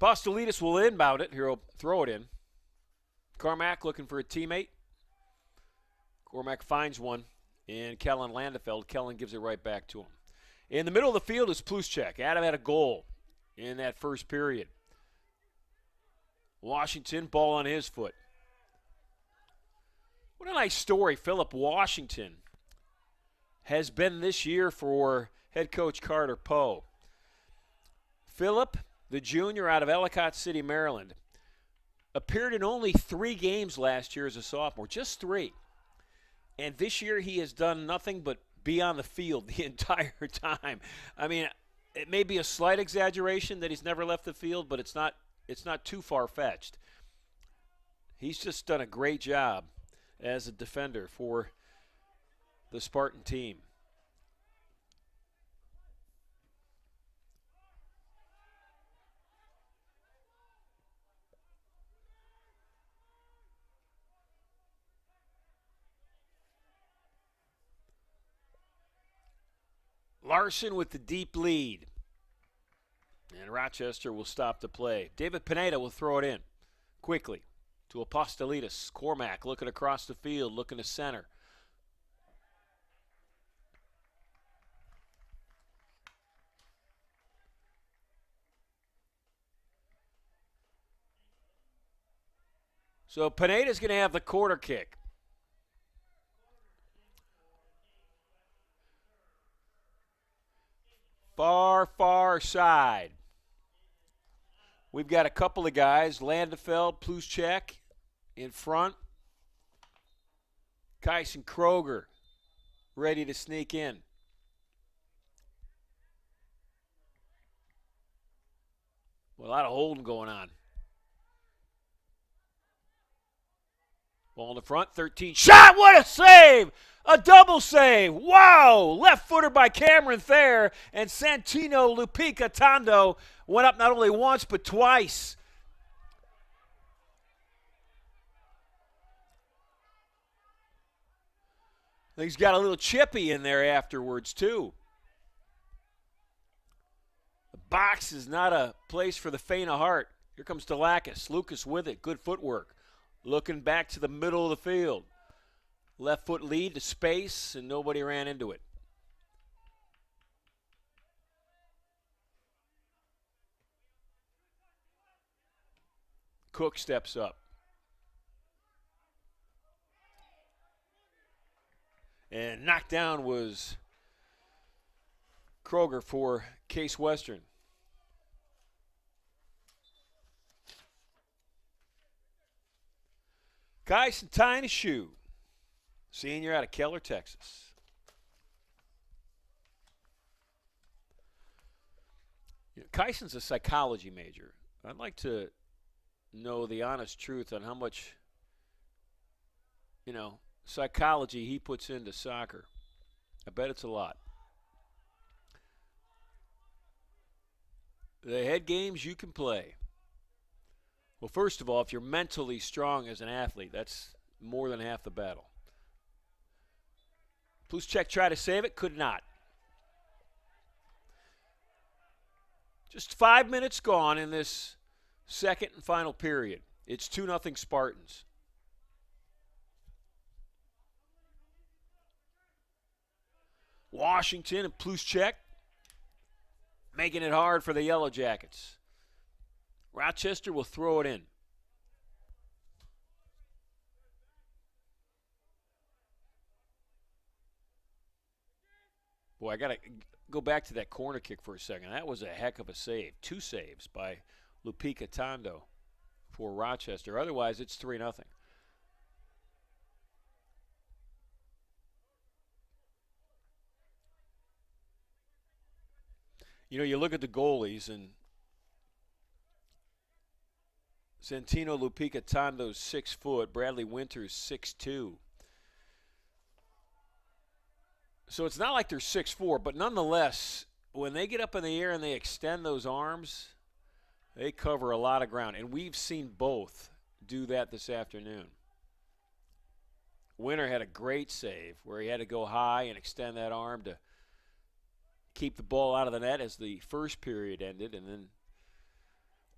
Apostolides will inbound it. He'll throw it in. Carmack looking for a teammate. Cormack finds one in Kellen Landefeld. Kellen gives it right back to him. In the middle of the field is Pluschek. Adam had a goal in that first period. Washington, ball on his foot. What a nice story Philip Washington has been this year for head coach Carter Poe. Philip, the junior out of Ellicott City, Maryland, appeared in only 3 games last year as a sophomore, just 3. And this year he has done nothing but be on the field the entire time. I mean, it may be a slight exaggeration that he's never left the field, but it's not too far-fetched. He's just done a great job as a defender for the Spartan team. Larson with the deep lead. And Rochester will stop the play. David Pineda will throw it in quickly to Apostolides. Cormack looking across the field, looking to center. So Pineda's going to have the corner kick. Far side. We've got a couple of guys, Landefeld, Pluschek in front. Kyson Kroger ready to sneak in. Well, a lot of holding going on. Ball in the front, 13 shot, what a save! A double save, wow! Left footer by Cameron Thayer, and Santino Lupica Tondo went up not only once but twice. He's got a little chippy in there afterwards too. The box is not a place for the faint of heart. Here comes Delakis, Lucas with it, good footwork. Looking back to the middle of the field. Left foot lead to space, and nobody ran into it. Cook steps up. And knocked down was Kroger for Case Western. Kyson Tiny Shoe, senior out of Keller, Texas. Kyson's a psychology major. I'd like to know the honest truth on how much, psychology he puts into soccer. I bet it's a lot. The head games you can play. Well, first of all, if you're mentally strong as an athlete, that's more than half the battle. Pluschek tried to save it, could not. Just 5 minutes gone in this second and final period. It's 2-0 Spartans. Washington and Pluschek making it hard for the Yellow Jackets. Rochester will throw it in. Boy, I got to go back to that corner kick for a second. That was a heck of a save. 2 saves by Lupika Tondo for Rochester. Otherwise, it's 3-0. You look at the goalies, and Santino Lupika Tondo's 6 foot, Bradley Winters 6'2". So it's not like they're 6'4", but nonetheless, when they get up in the air and they extend those arms, they cover a lot of ground. And we've seen both do that this afternoon. Winter had a great save where he had to go high and extend that arm to keep the ball out of the net as the first period ended, and then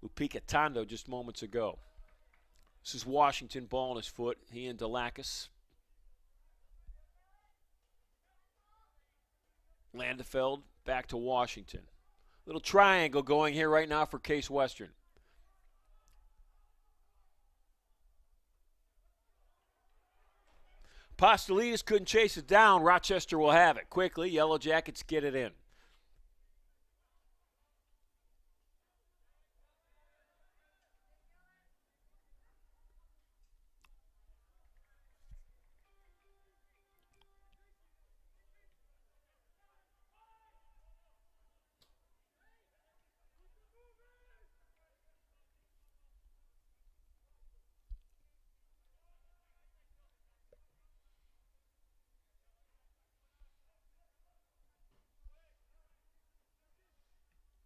Lupika Tondo just moments ago. This is Washington, ball in his foot. He and Delakis. Landefeld back to Washington. Little triangle going here right now for Case Western. Apostolides couldn't chase it down. Rochester will have it. Quickly, Yellow Jackets get it in.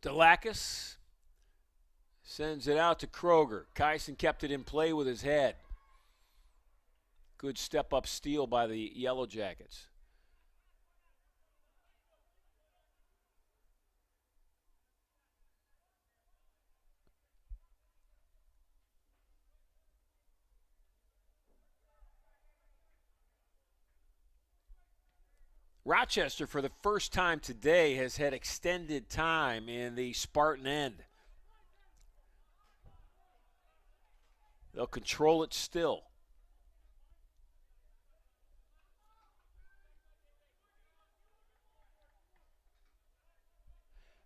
Delakis sends it out to Kroger. Kyson kept it in play with his head. Good step-up steal by the Yellow Jackets. Rochester, for the first time today, has had extended time in the Spartan end. They'll control it still.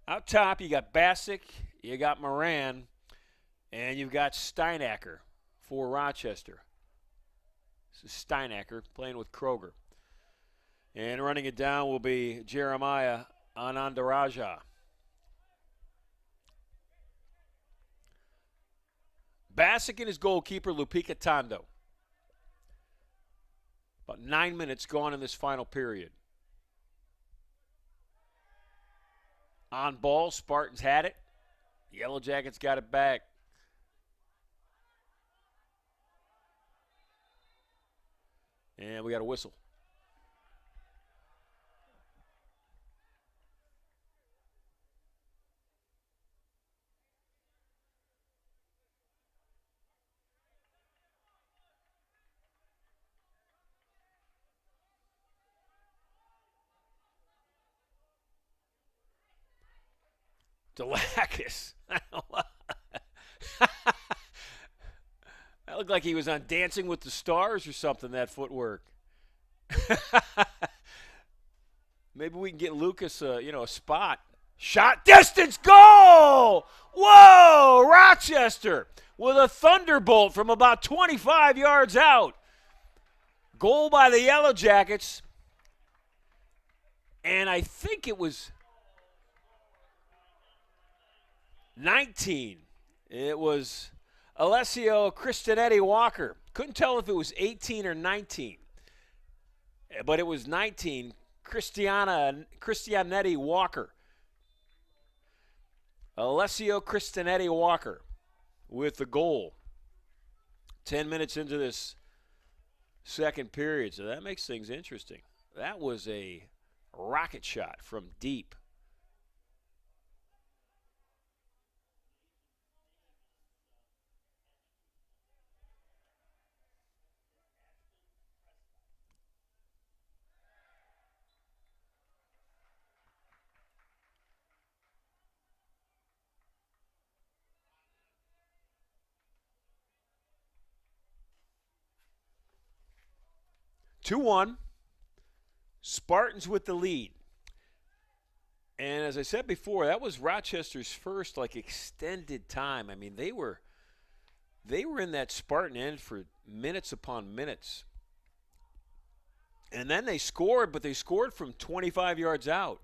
Out top, you got Bassick, you got Moran, and you've got Steinacker for Rochester. This is Steinacker playing with Kroger. And running it down will be Jeremiah Anandaraja. Bassick and his goalkeeper, Lupika Tondo. About 9 minutes gone in this final period. On ball, Spartans had it. Yellow Jackets got it back. And we got a whistle. Delakis. That looked like he was on Dancing with the Stars or something, that footwork. Maybe we can get Lucas a spot. Shot distance goal! Whoa! Rochester with a thunderbolt from about 25 yards out. Goal by the Yellow Jackets. And I think it was 19. It was Alessio Cristianetti Walker. Couldn't tell if it was 18 or 19. But it was 19. Cristianetti Walker. Alessio Cristianetti Walker with the goal. 10 minutes into this second period, so that makes things interesting. That was a rocket shot from deep. Two 2-1. Spartans with the lead. And as I said before, that was Rochester's first extended time. I mean, they were in that Spartan end for minutes upon minutes. And then they scored, but they scored from 25 yards out.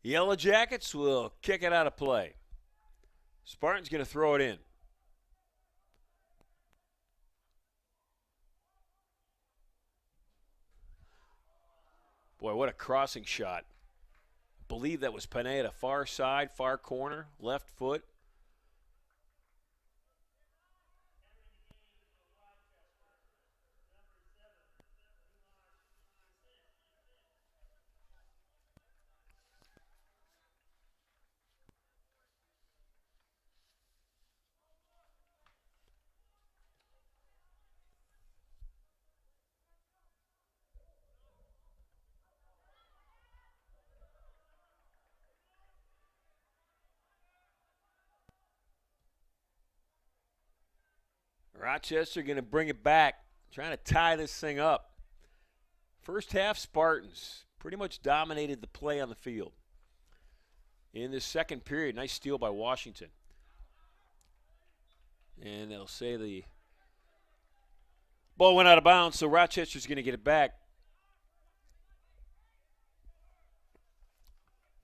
Yellow Jackets will kick it out of play. Spartan's going to throw it in. Boy, what a crossing shot. I believe that was Pineda, far side, far corner, left foot. Rochester going to bring it back, trying to tie this thing up. First half, Spartans pretty much dominated the play on the field. In this second period, nice steal by Washington. And they'll say the ball went out of bounds, so Rochester's going to get it back.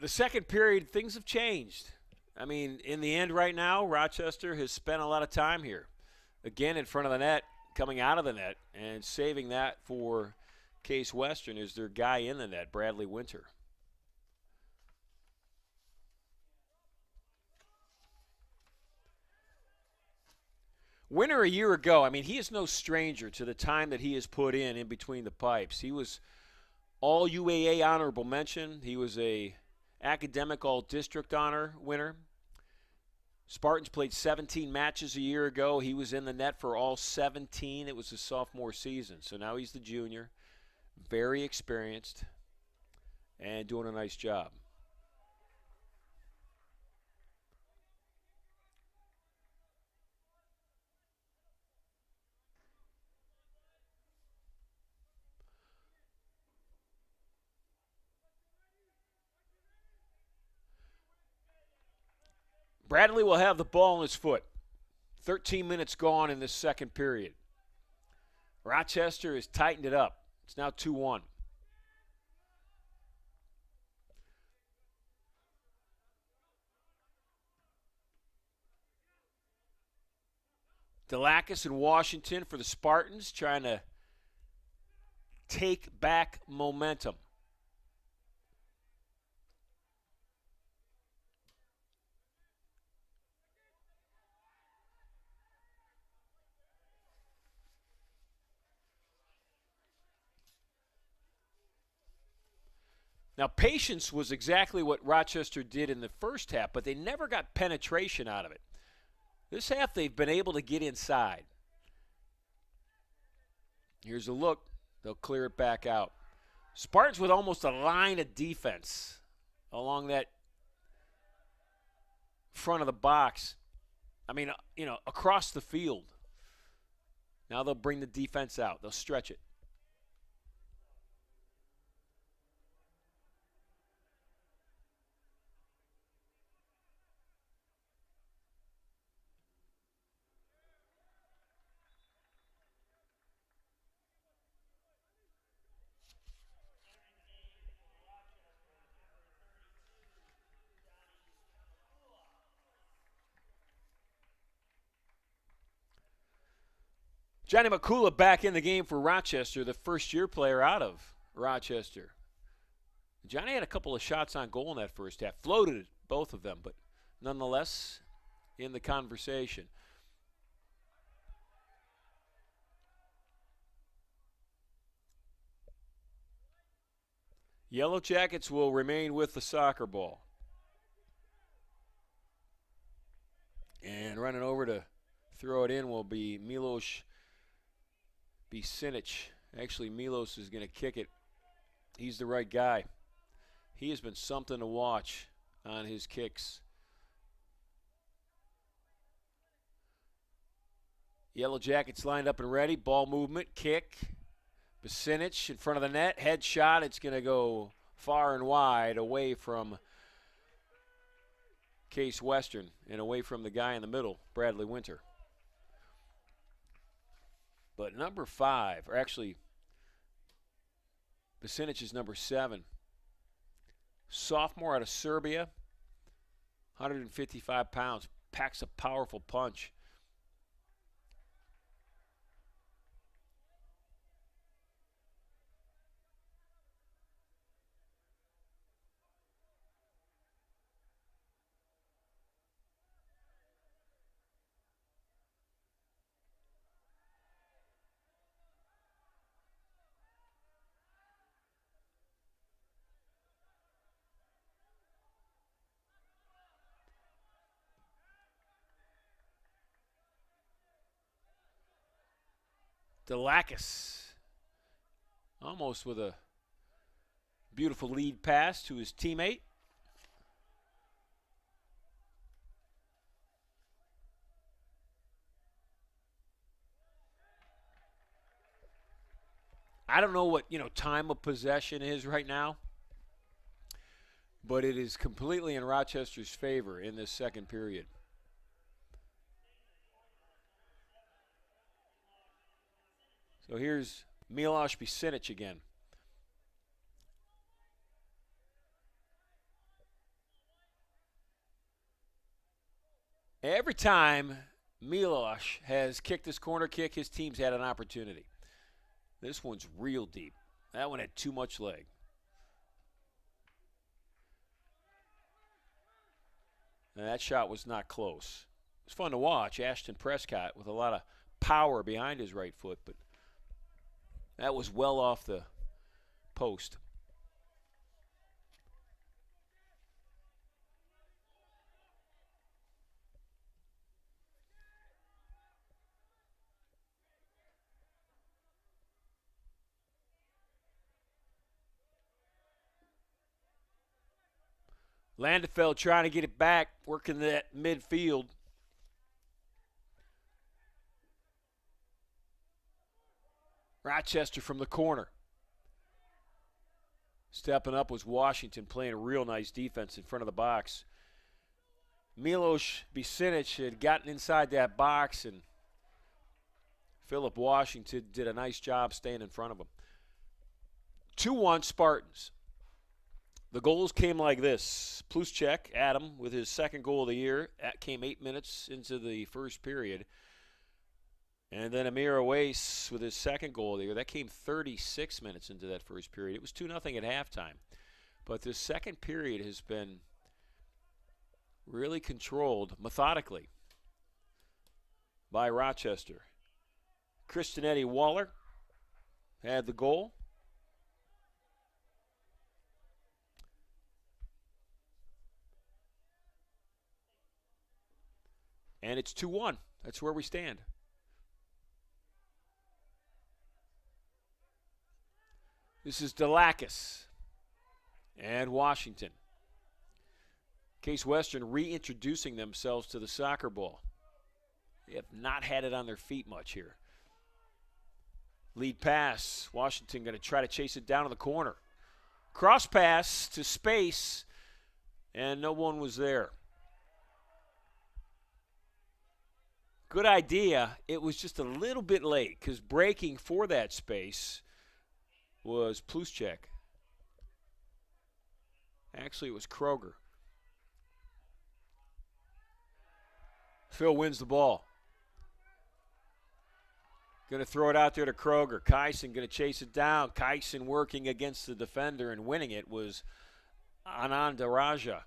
The second period, things have changed. I mean, in the end right now, Rochester has spent a lot of time here. Again, in front of the net, coming out of the net, and saving that for Case Western is their guy in the net, Bradley Winter. Winter a year ago, I mean, he is no stranger to the time that he has put in between the pipes. He was all UAA honorable mention. He was a academic all-district honor winner. Spartans played 17 matches a year ago. He was in the net for all 17. It was his sophomore season. So now he's the junior, very experienced, and doing a nice job. Bradley will have the ball in his foot. 13 minutes gone in this second period. Rochester has tightened it up. It's now 2-1. Delacus and Washington for the Spartans, trying to take back momentum. Now, patience was exactly what Rochester did in the first half, but they never got penetration out of it. This half, they've been able to get inside. Here's a look. They'll clear it back out. Spartans with almost a line of defense along that front of the box. I mean, across the field. Now they'll bring the defense out. They'll stretch it. Johnny McCullough back in the game for Rochester, the first-year player out of Rochester. Johnny had a couple of shots on goal in that first half. Floated both of them, but nonetheless in the conversation. Yellow Jackets will remain with the soccer ball. And running over to throw it in will be Milos Bisinic. Actually, Milos is going to kick it. He's the right guy. He has been something to watch on his kicks. Yellow Jackets lined up and ready. Ball movement, kick. Bisinic in front of the net. Head shot. It's going to go far and wide away from Case Western and away from the guy in the middle, Bradley Winter. But number 5, or actually, Bisinic is number 7. Sophomore out of Serbia, 155 pounds, packs a powerful punch. Delakis, almost with a beautiful lead pass to his teammate. I don't know what time of possession is right now, but it is completely in Rochester's favor in this second period. So here's Milos Bisinic again. Every time Milos has kicked this corner kick, his team's had an opportunity. This one's real deep. That one had too much leg. And that shot was not close. It was fun to watch. Ashton Prescott with a lot of power behind his right foot, but that was well off the post. Landefeld trying to get it back, working that midfield. Rochester from the corner. Stepping up was Washington, playing a real nice defense in front of the box. Milos Bisinic had gotten inside that box, and Philip Washington did a nice job staying in front of him. 2-1 Spartans. The goals came like this. Pluschek, Adam, with his second goal of the year. That came 8 minutes into the first period. And then Amir Awais with his second goal of the year. That came 36 minutes into that first period. It was 2-0 at halftime. But this second period has been really controlled methodically by Rochester. Christianetti Waller had the goal. And it's 2-1. That's where we stand. This is Delacus and Washington. Case Western reintroducing themselves to the soccer ball. They have not had it on their feet much here. Lead pass. Washington going to try to chase it down in the corner. Cross pass to space, and no one was there. Good idea. It was just a little bit late because breaking for that space was Pluschek. Actually, it was Kroger. Phil wins the ball. Going to throw it out there to Kroger. Kyson going to chase it down. Kyson working against the defender and winning it was Anand Raja.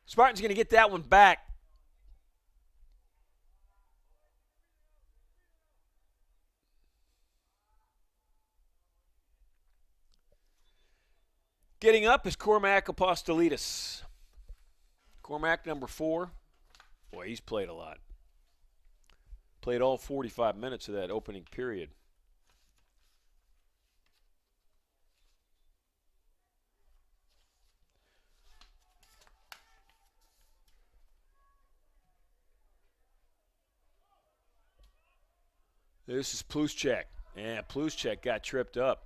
Spartans going to get that one back. Getting up is Cormac Apostolitis. Cormac, number 4. Boy, he's played a lot. Played all 45 minutes of that opening period. This is Pluschek. Yeah, Pluschek got tripped up.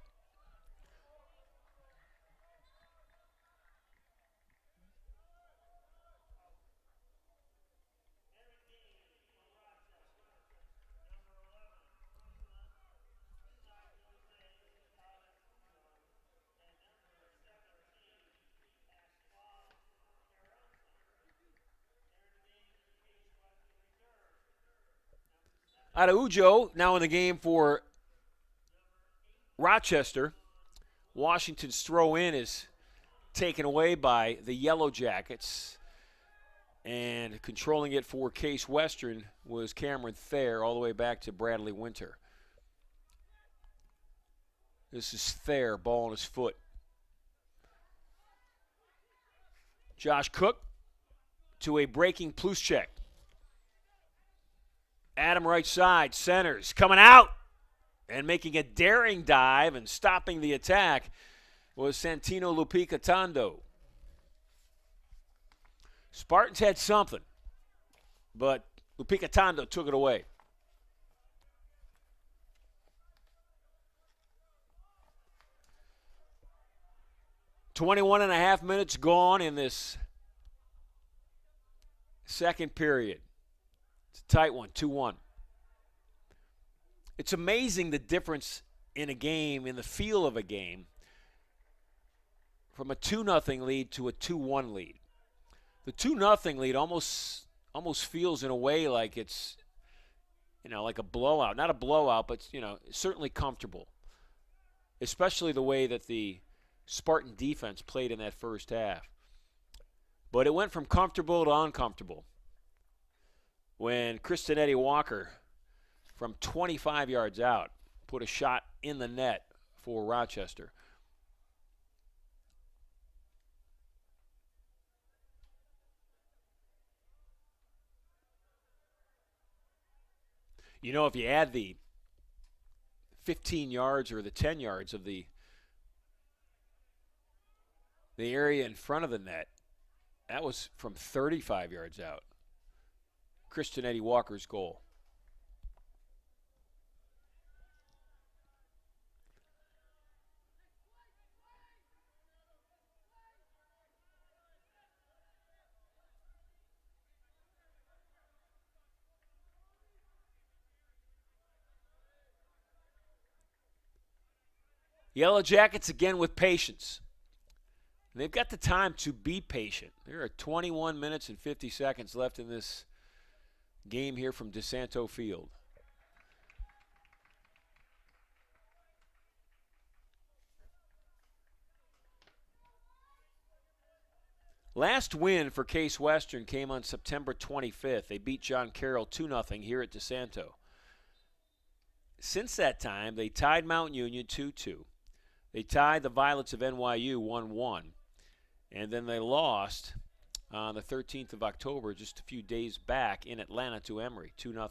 Araujo now in the game for Rochester. Washington's throw in is taken away by the Yellow Jackets. And controlling it for Case Western was Cameron Thayer all the way back to Bradley Winter. This is Thayer, ball on his foot. Josh Cook to a breaking Pluschek. Adam right side, centers, coming out and making a daring dive and stopping the attack was Santino Lupica-Tondo. Spartans had something, but Lupica-Tondo took it away. "21.5 minutes gone in this second period. It's a tight one, 2-1. It's amazing the difference in a game, in the feel of a game, from a 2-0 lead to a 2-1 lead. The 2-0 lead almost feels in a way like it's, like a blowout. Not a blowout, but, certainly comfortable. Especially the way that the Spartan defense played in that first half. But it went from comfortable to uncomfortable when Kristinetti Walker, from 25 yards out, put a shot in the net for Rochester. If you add the 15 yards or the 10 yards of the area in front of the net, that was from 35 yards out. Kristinetti Walker's goal. Yellow Jackets again with patience. And they've got the time to be patient. There are 21 minutes and 50 seconds left in this game here from DiSanto Field. Last win for Case Western came on September 25th. They beat John Carroll 2-0 here at DiSanto. since that time, they tied Mount Union 2-2. They tied the Violets of NYU 1-1. And then they lost on the 13th of October, just a few days back in Atlanta to Emory, 2-0.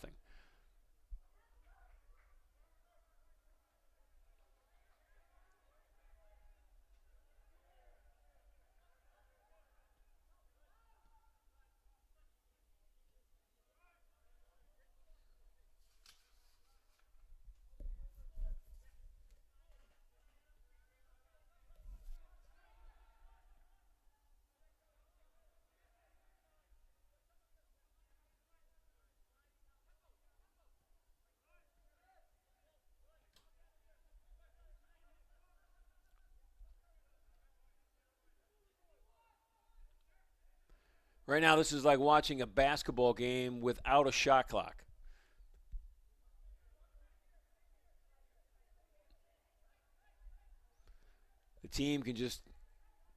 Right now, this is like watching a basketball game without a shot clock. The team can just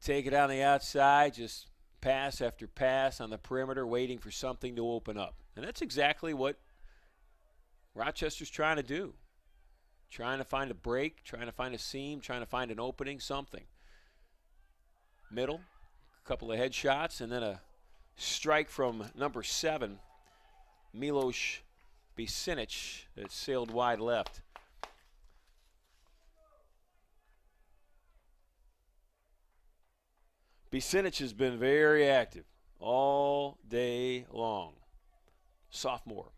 take it on the outside, just pass after pass on the perimeter, waiting for something to open up. And that's exactly what Rochester's trying to do. Trying to find a break, trying to find a seam, trying to find an opening, something. Middle, a couple of headshots, and then a strike from number 7, Milos Bicinic, that sailed wide left. Bicinic has been very active all day long. Sophomore.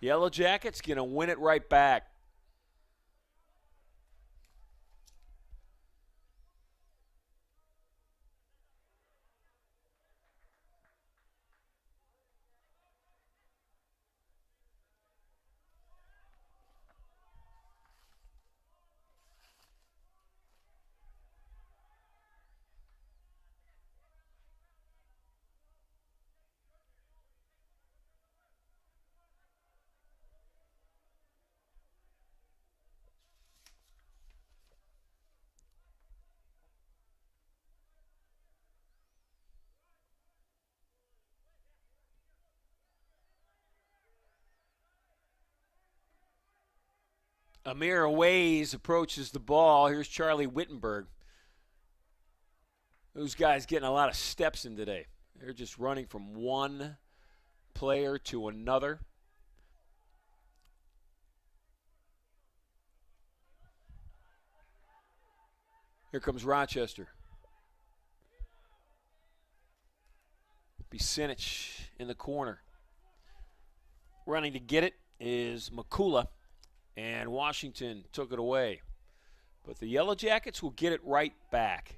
Yellow Jackets going to win it right back. Amir Ways approaches the ball. Here's Charlie Wittenberg. Those guys getting a lot of steps in today. They're just running from one player to another. Here comes Rochester. Bicinic in the corner. Running to get it is Makula. And Washington took it away. But the Yellow Jackets will get it right back.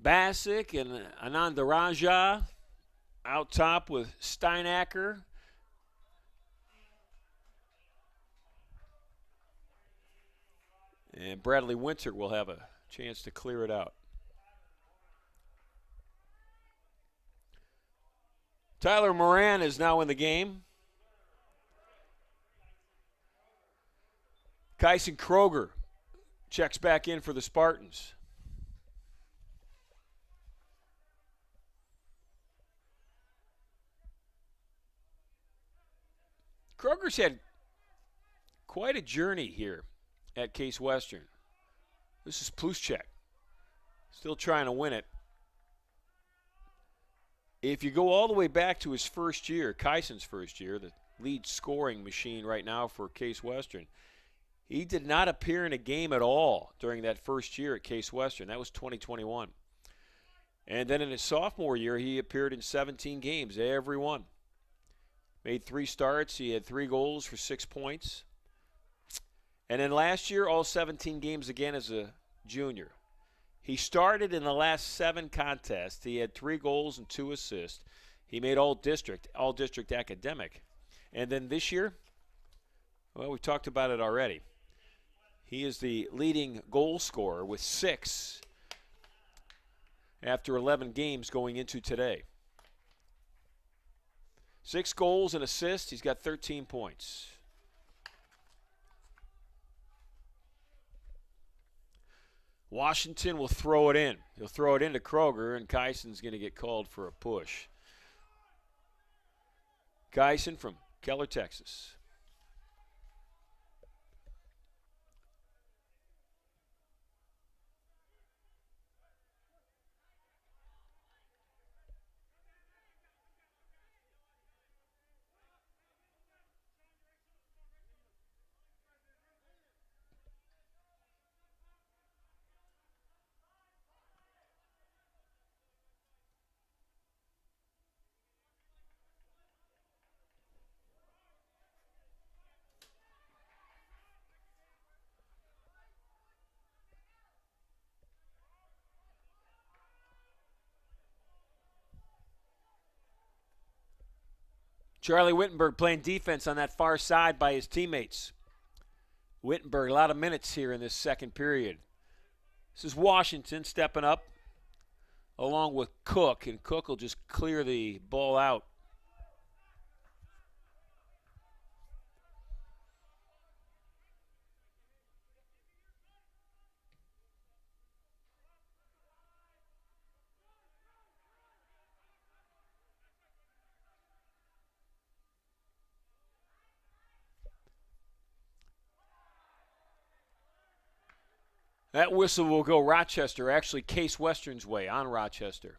Bassick and Anandaraja out top with Steinacker. And Bradley Winter will have a chance to clear it out. Tyler Moran is now in the game. Kyson Kroger checks back in for the Spartans. Kroger's had quite a journey here at Case Western. This is Pluschek, still trying to win it. If you go all the way back to his first year, Kyson's first year, the lead scoring machine right now for Case Western, he did not appear in a game at all during that first year at Case Western. That was 2021. And then in his sophomore year, he appeared in 17 games, every one. Made 3 starts. He had 3 goals for 6 points. And then last year, all 17 games again as a junior. He started in the last 7 contests. He had 3 goals and 2 assists. He made all district academic. And then this year, well, we talked about it already. He is the leading goal scorer with 6 after 11 games going into today. 6 goals and assists. He's got 13 points. Washington will throw it in. He'll throw it into Kroger, and Kyson's going to get called for a push. Kyson from Keller, Texas. Charlie Wittenberg playing defense on that far side by his teammates. Wittenberg, a lot of minutes here in this second period. This is Washington stepping up along with Cook, and Cook will just clear the ball out. That whistle will go Rochester, actually Case Western's way on Rochester.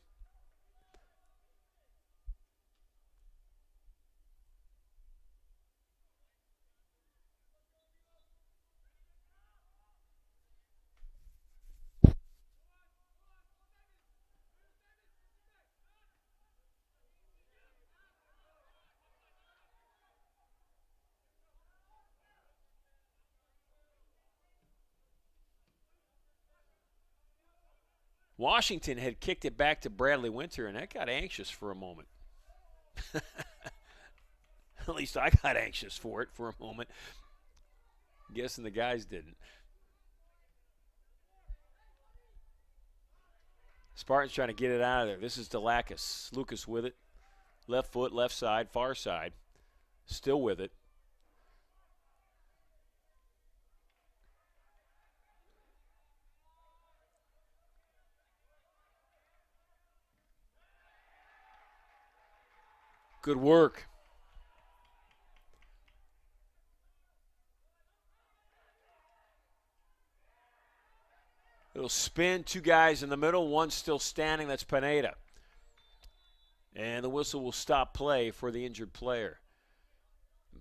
Washington had kicked it back to Bradley Winter, and that got anxious for a moment. At least I got anxious for it for a moment. I'm guessing the guys didn't. Spartans trying to get it out of there. This is Delacus. Lucas with it. Left foot, left side, far side. Still with it. Good work. It'll spin. Two guys in the middle. One still standing. That's Pineda. And the whistle will stop play for the injured player.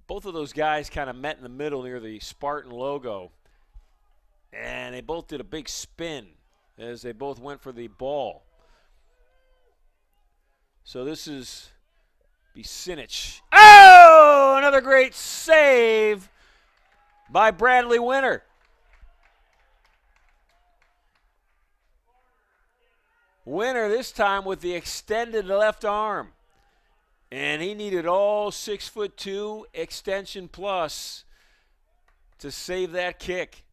Both of those guys kind of met in the middle near the Spartan logo. And they both did a big spin as they both went for the ball. So this is Bicinich. Oh, another great save by Bradley Winter. Winter this time with the extended left arm. And he needed all 6'2" extension plus to save that kick.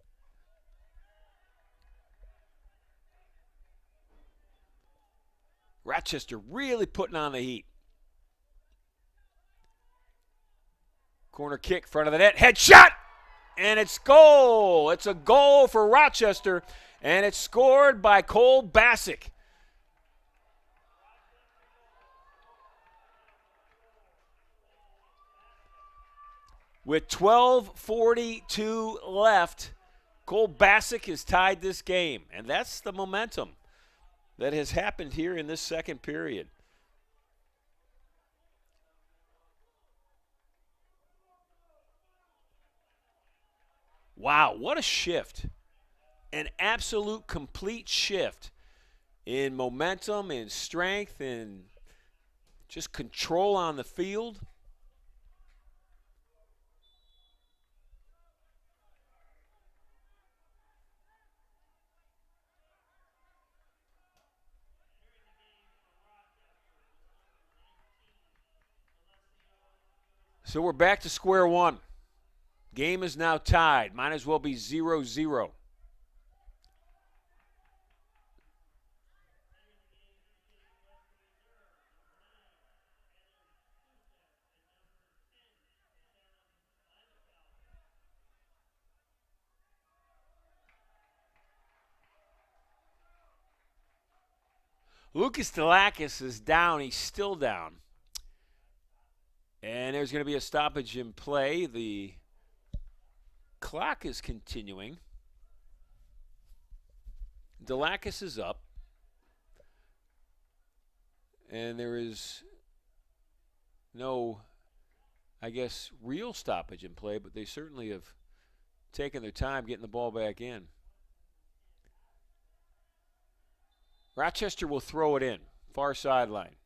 Rochester really putting on the heat. Corner kick, front of the net, headshot, and it's goal. It's a goal for Rochester, and it's scored by Cole Bassick. With 12:42 left, Cole Bassick has tied this game, and that's the momentum that has happened here in this second period. Wow, what a shift. An absolute complete shift in momentum, in strength, and just control on the field. So we're back to square one. Game is now tied. Might as well be 0-0. Lucas Delakis is down. He's still down. And there's going to be a stoppage in play. The clock is continuing. Delakis is up. And there is no, I guess, real stoppage in play, but they certainly have taken their time getting the ball back in. Rochester will throw it in, far sideline.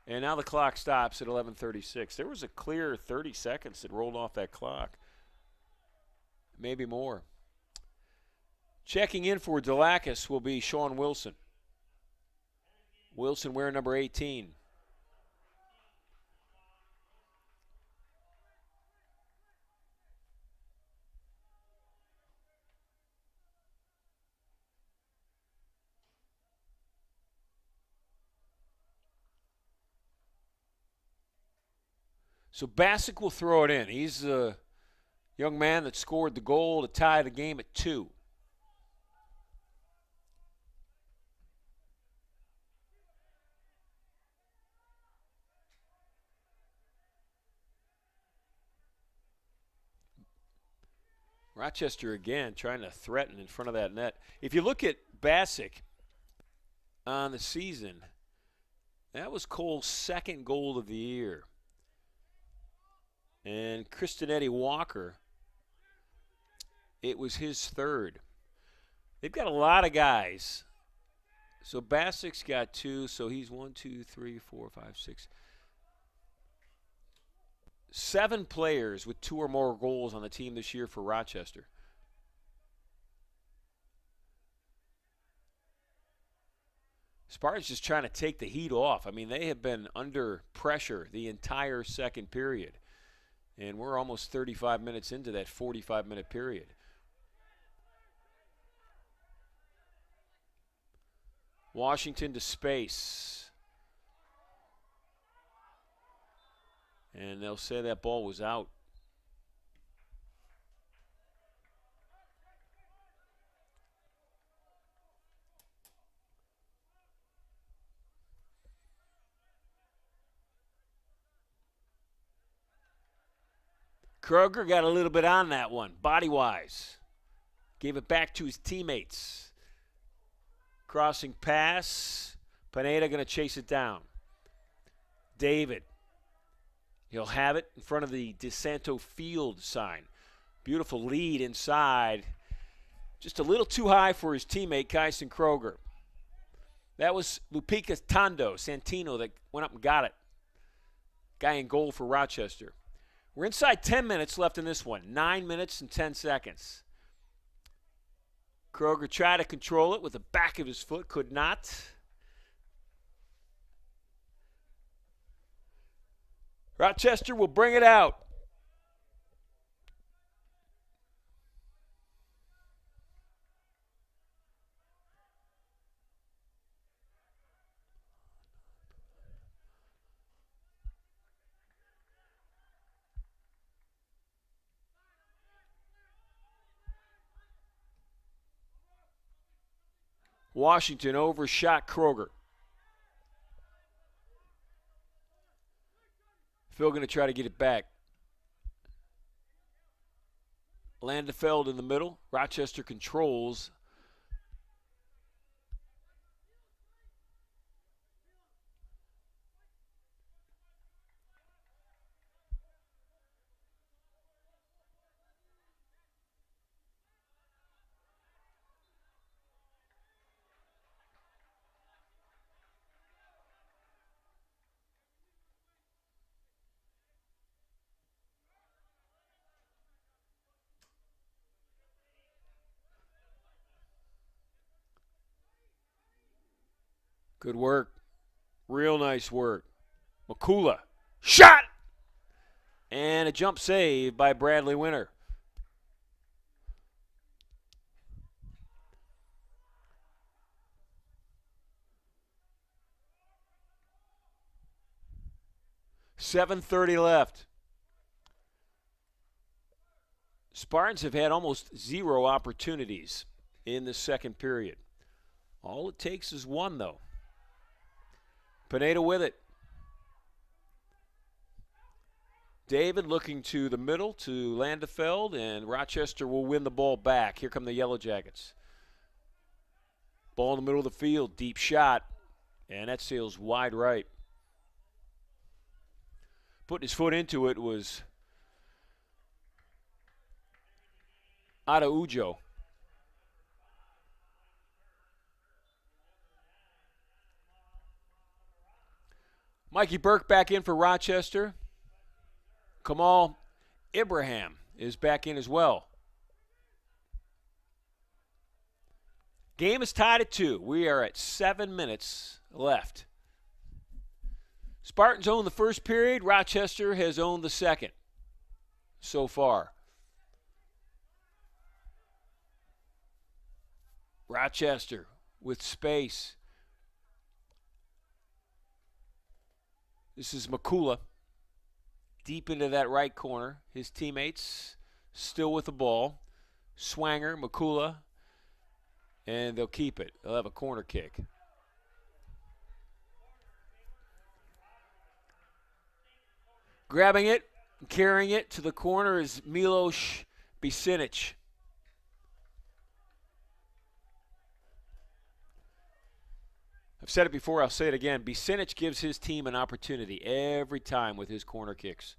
And now the clock stops at 11:36. There was a clear 30 seconds that rolled off that clock. Maybe more. Checking in for Delakis will be Sean Wilson. Wilson wearing number 18. So Bassick will throw it in. He's the young man that scored the goal to tie the game at 2. Rochester again trying to threaten in front of that net. If you look at Bassick on the season, that was Cole's second goal of the year. And Christinetti Walker, it was his third. They've got a lot of guys. So Bassick's got 2, so he's 1, 2, 3, 4, 5, 6. 7 players with 2 or more goals on the team this year for Rochester. Spartans just trying to take the heat off. I mean, they have been under pressure the entire second period. And we're almost 35 minutes into that 45-minute period. Washington to space. And they'll say that ball was out. Kroger got a little bit on that one, body-wise. Gave it back to his teammates. Crossing pass. Pineda going to chase it down. David. He'll have it in front of the DiSanto Field sign. Beautiful lead inside. Just a little too high for his teammate, Kyson Kroger. That was Lupica Tondo, Santino, that went up and got it. Guy in goal for Rochester. We're inside 10 minutes left in this one. 9 minutes and 10 seconds. Kroger tried to control it with the back of his foot. Could not. Rochester will bring it out. Washington overshot Kroger. Phil going to try to get it back. Landefeld in the middle. Rochester controls. Good work. Real nice work. Makula. Shot! And a jump save by Bradley Winter. .7:30 left. Spartans have had almost zero opportunities in the second period. All it takes is one, though. Pineda with it. David looking to the middle to Landefeld, and Rochester will win the ball back. Here come the Yellow Jackets. Ball in the middle of the field, deep shot, and that sails wide right. Putting his foot into it was Araujo. Mikey Burke back in for Rochester. Kamal Ibrahim is back in as well. Game is tied at 2. We are at 7 minutes left. Spartans own the first period. Rochester has owned the second so far. Rochester with space. This is Makula. Deep into that right corner. His teammates still with the ball. Swanger, Makula, and they'll keep it. They'll have a corner kick. Grabbing it, carrying it to the corner is Milos Bicinic. I've said it before, I'll say it again. Bicinic gives his team an opportunity every time with his corner kicks.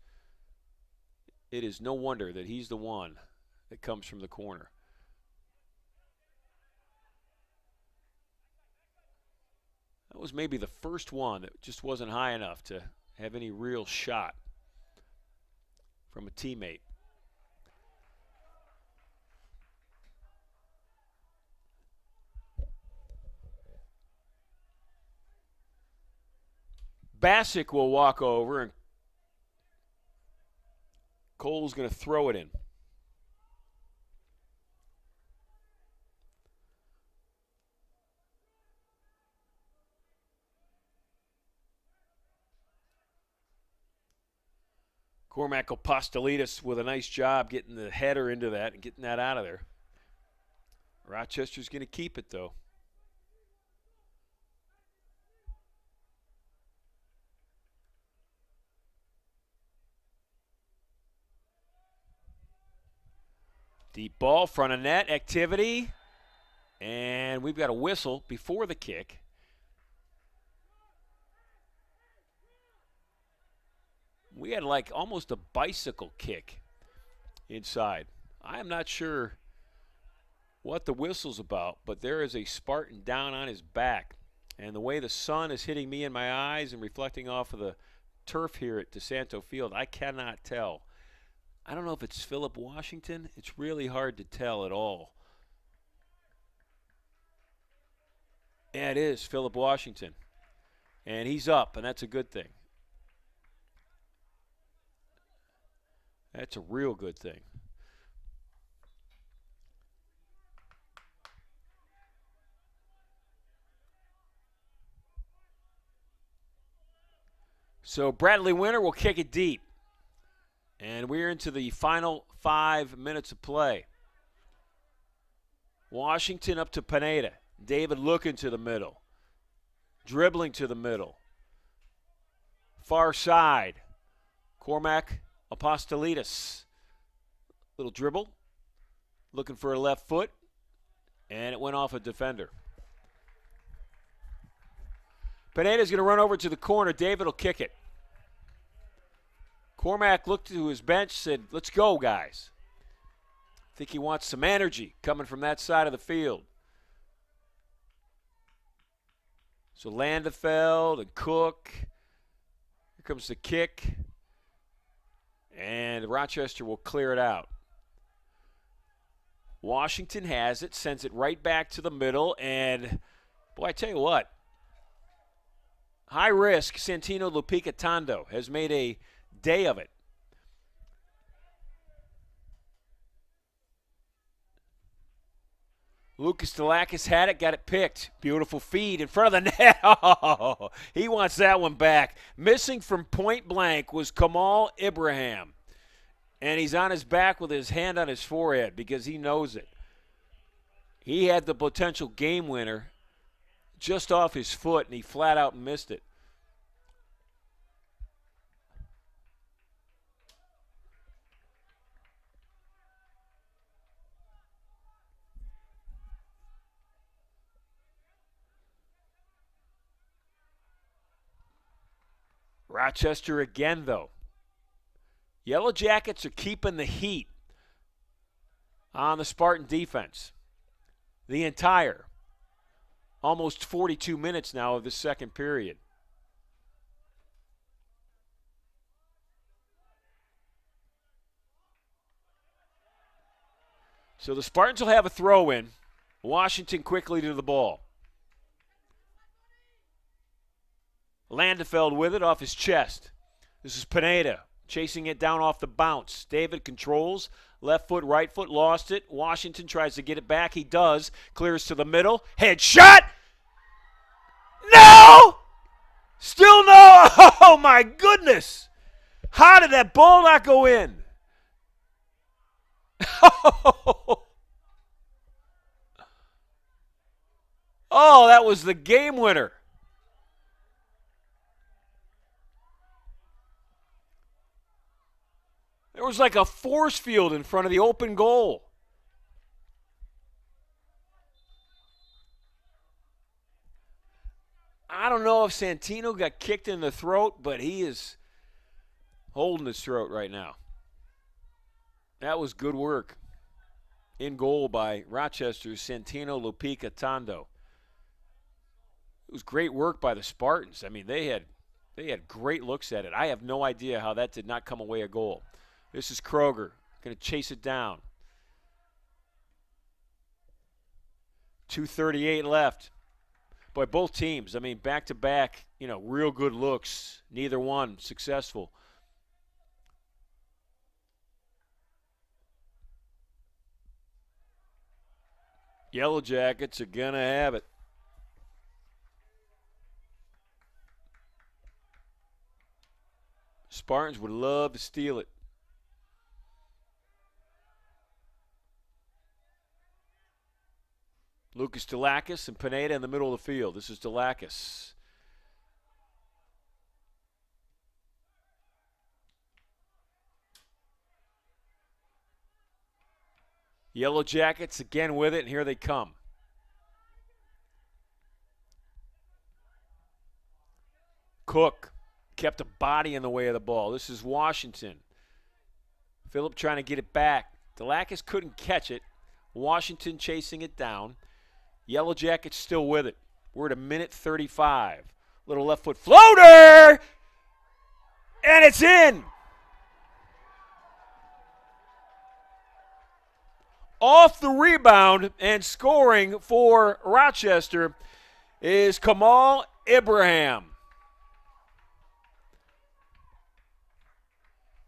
It is no wonder that he's the one that comes from the corner. That was maybe the first one that just wasn't high enough to have any real shot from a teammate. Bassick will walk over, and Cole's going to throw it in. Cormac Apostolides with a nice job getting the header into that and getting that out of there. Rochester's going to keep it, though. Deep ball, front of net, activity. And we've got a whistle before the kick. We had like almost a bicycle kick inside. I am not sure what the whistle's about, but there is a Spartan down on his back. And the way the sun is hitting me in my eyes and reflecting off of the turf here at DiSanto Field, I cannot tell. I don't know if it's Philip Washington. It's really hard to tell at all. Yeah, it is Philip Washington. And he's up, and that's a good thing. That's a real good thing. So Bradley Winter will kick it deep. And we're into the final 5 minutes of play. Washington up to Pineda. David looking to the middle. Dribbling to the middle. Far side. Cormac Apostolides. Little dribble. Looking for a left foot. And it went off a defender. Pineda's going to run over to the corner. David will kick it. Cormac looked to his bench, said, let's go, guys. I think he wants some energy coming from that side of the field. So Landefeld and Cook. Here comes the kick. And Rochester will clear it out. Washington has it, sends it right back to the middle, and, boy, I tell you what, high risk Santino Lupica Tondo has made a day of it. Lucas Delakis had it, got it picked. Beautiful feed in front of the net. Oh, he wants that one back. Missing from point blank was Kamal Ibrahim. And he's on his back with his hand on his forehead because he knows it. He had the potential game winner just off his foot, and he flat out missed it. Rochester again, though. Yellow Jackets are keeping the heat on the Spartan defense. The entire almost 42 minutes now of the second period. So the Spartans will have a throw in. Washington quickly to the ball. Landefeld with it off his chest. This is Pineda chasing it down off the bounce. David controls. Left foot, right foot, lost it. Washington tries to get it back. He does. Clears to the middle. Head shot! No! Still no! Oh, my goodness! How did that ball not go in? Oh, that was the game winner. There was like a force field in front of the open goal. I don't know if Santino got kicked in the throat, but he is holding his throat right now. That was good work. In goal by Rochester's Santino Lupica Tondo. It was great work by the Spartans. I mean, they had great looks at it. I have no idea how that did not come away a goal. This is Kroger going to chase it down. 2:38 left. Boy, both teams, I mean, back-to-back, real good looks. Neither one successful. Yellow Jackets are going to have it. Spartans would love to steal it. Lucas Delakis and Pineda in the middle of the field. This is Delakis. Yellow Jackets again with it, and here they come. Cook kept a body in the way of the ball. This is Washington. Phillip trying to get it back. Delakis couldn't catch it. Washington chasing it down. Yellow Jackets still with it. We're at a minute 35. Little left foot floater! And it's in! Off the rebound and scoring for Rochester is Kamal Ibrahim.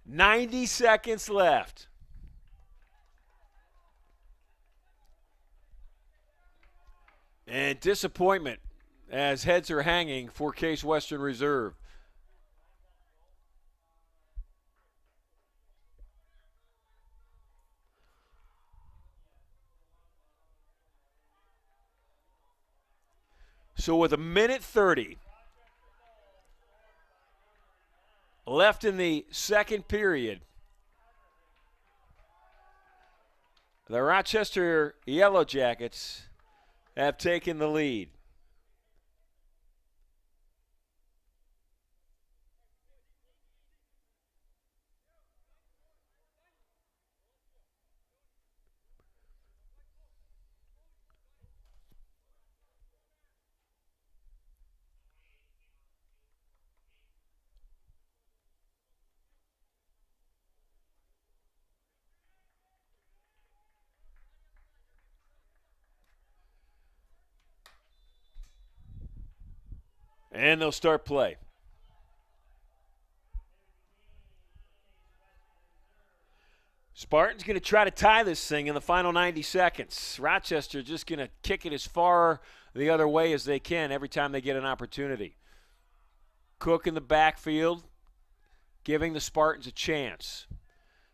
90 seconds left. And disappointment as heads are hanging for Case Western Reserve. So with a minute 30 left in the second period, the Rochester Yellow Jackets have taken the lead. And they'll start play. Spartans going to try to tie this thing in the final 90 seconds. Rochester just going to kick it as far the other way as they can every time they get an opportunity. Cook in the backfield, giving the Spartans a chance.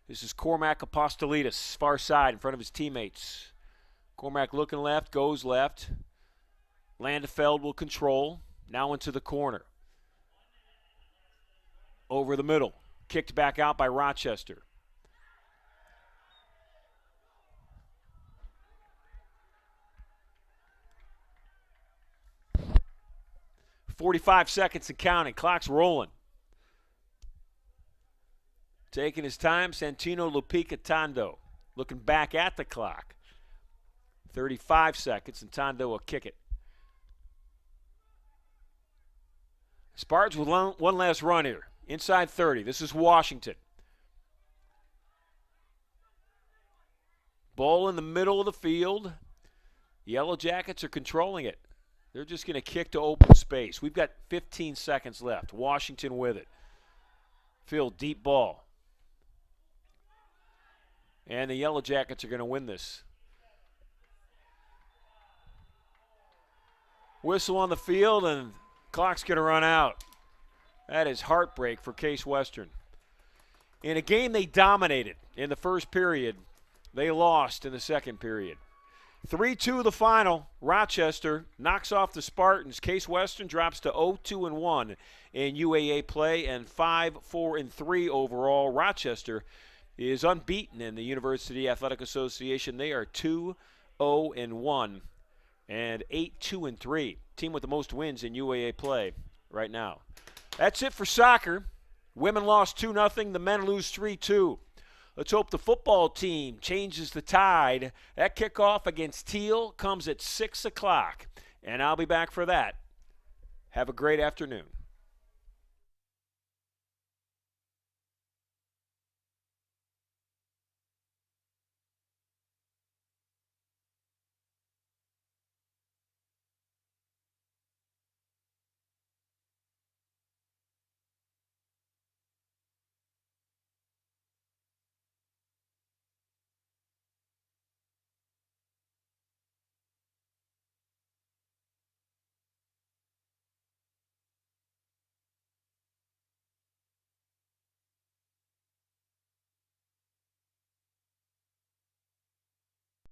This is Cormac Apostolides, far side in front of his teammates. Cormack looking left, goes left. Landefeld will control. Now into the corner. Over the middle. Kicked back out by Rochester. .45 seconds and counting. Clock's rolling. Taking his time, Santino Lupica Tondo. Looking back at the clock. 35 seconds, and Tondo will kick it. Spartans with one last run here. Inside 30. This is Washington. Ball in the middle of the field. Yellow Jackets are controlling it. They're just going to kick to open space. We've got 15 seconds left. Washington with it. Field, deep ball. And the Yellow Jackets are going to win this. Whistle on the field, and clock's going to run out. That is heartbreak for Case Western. In a game they dominated in the first period, they lost in the second period. 3-2 the final. Rochester knocks off the Spartans. Case Western drops to 0-2-1 in UAA play and 5-4-3 overall. Rochester is unbeaten in the University Athletic Association. They are 2-0-1 and 8-2-3. Team with the most wins in UAA play right now. That's it for soccer. Women lost 2-0. The men lose 3-2. Let's hope the football team changes the tide. That kickoff against Teal comes at 6 o'clock, and I'll be back for that. Have a great afternoon.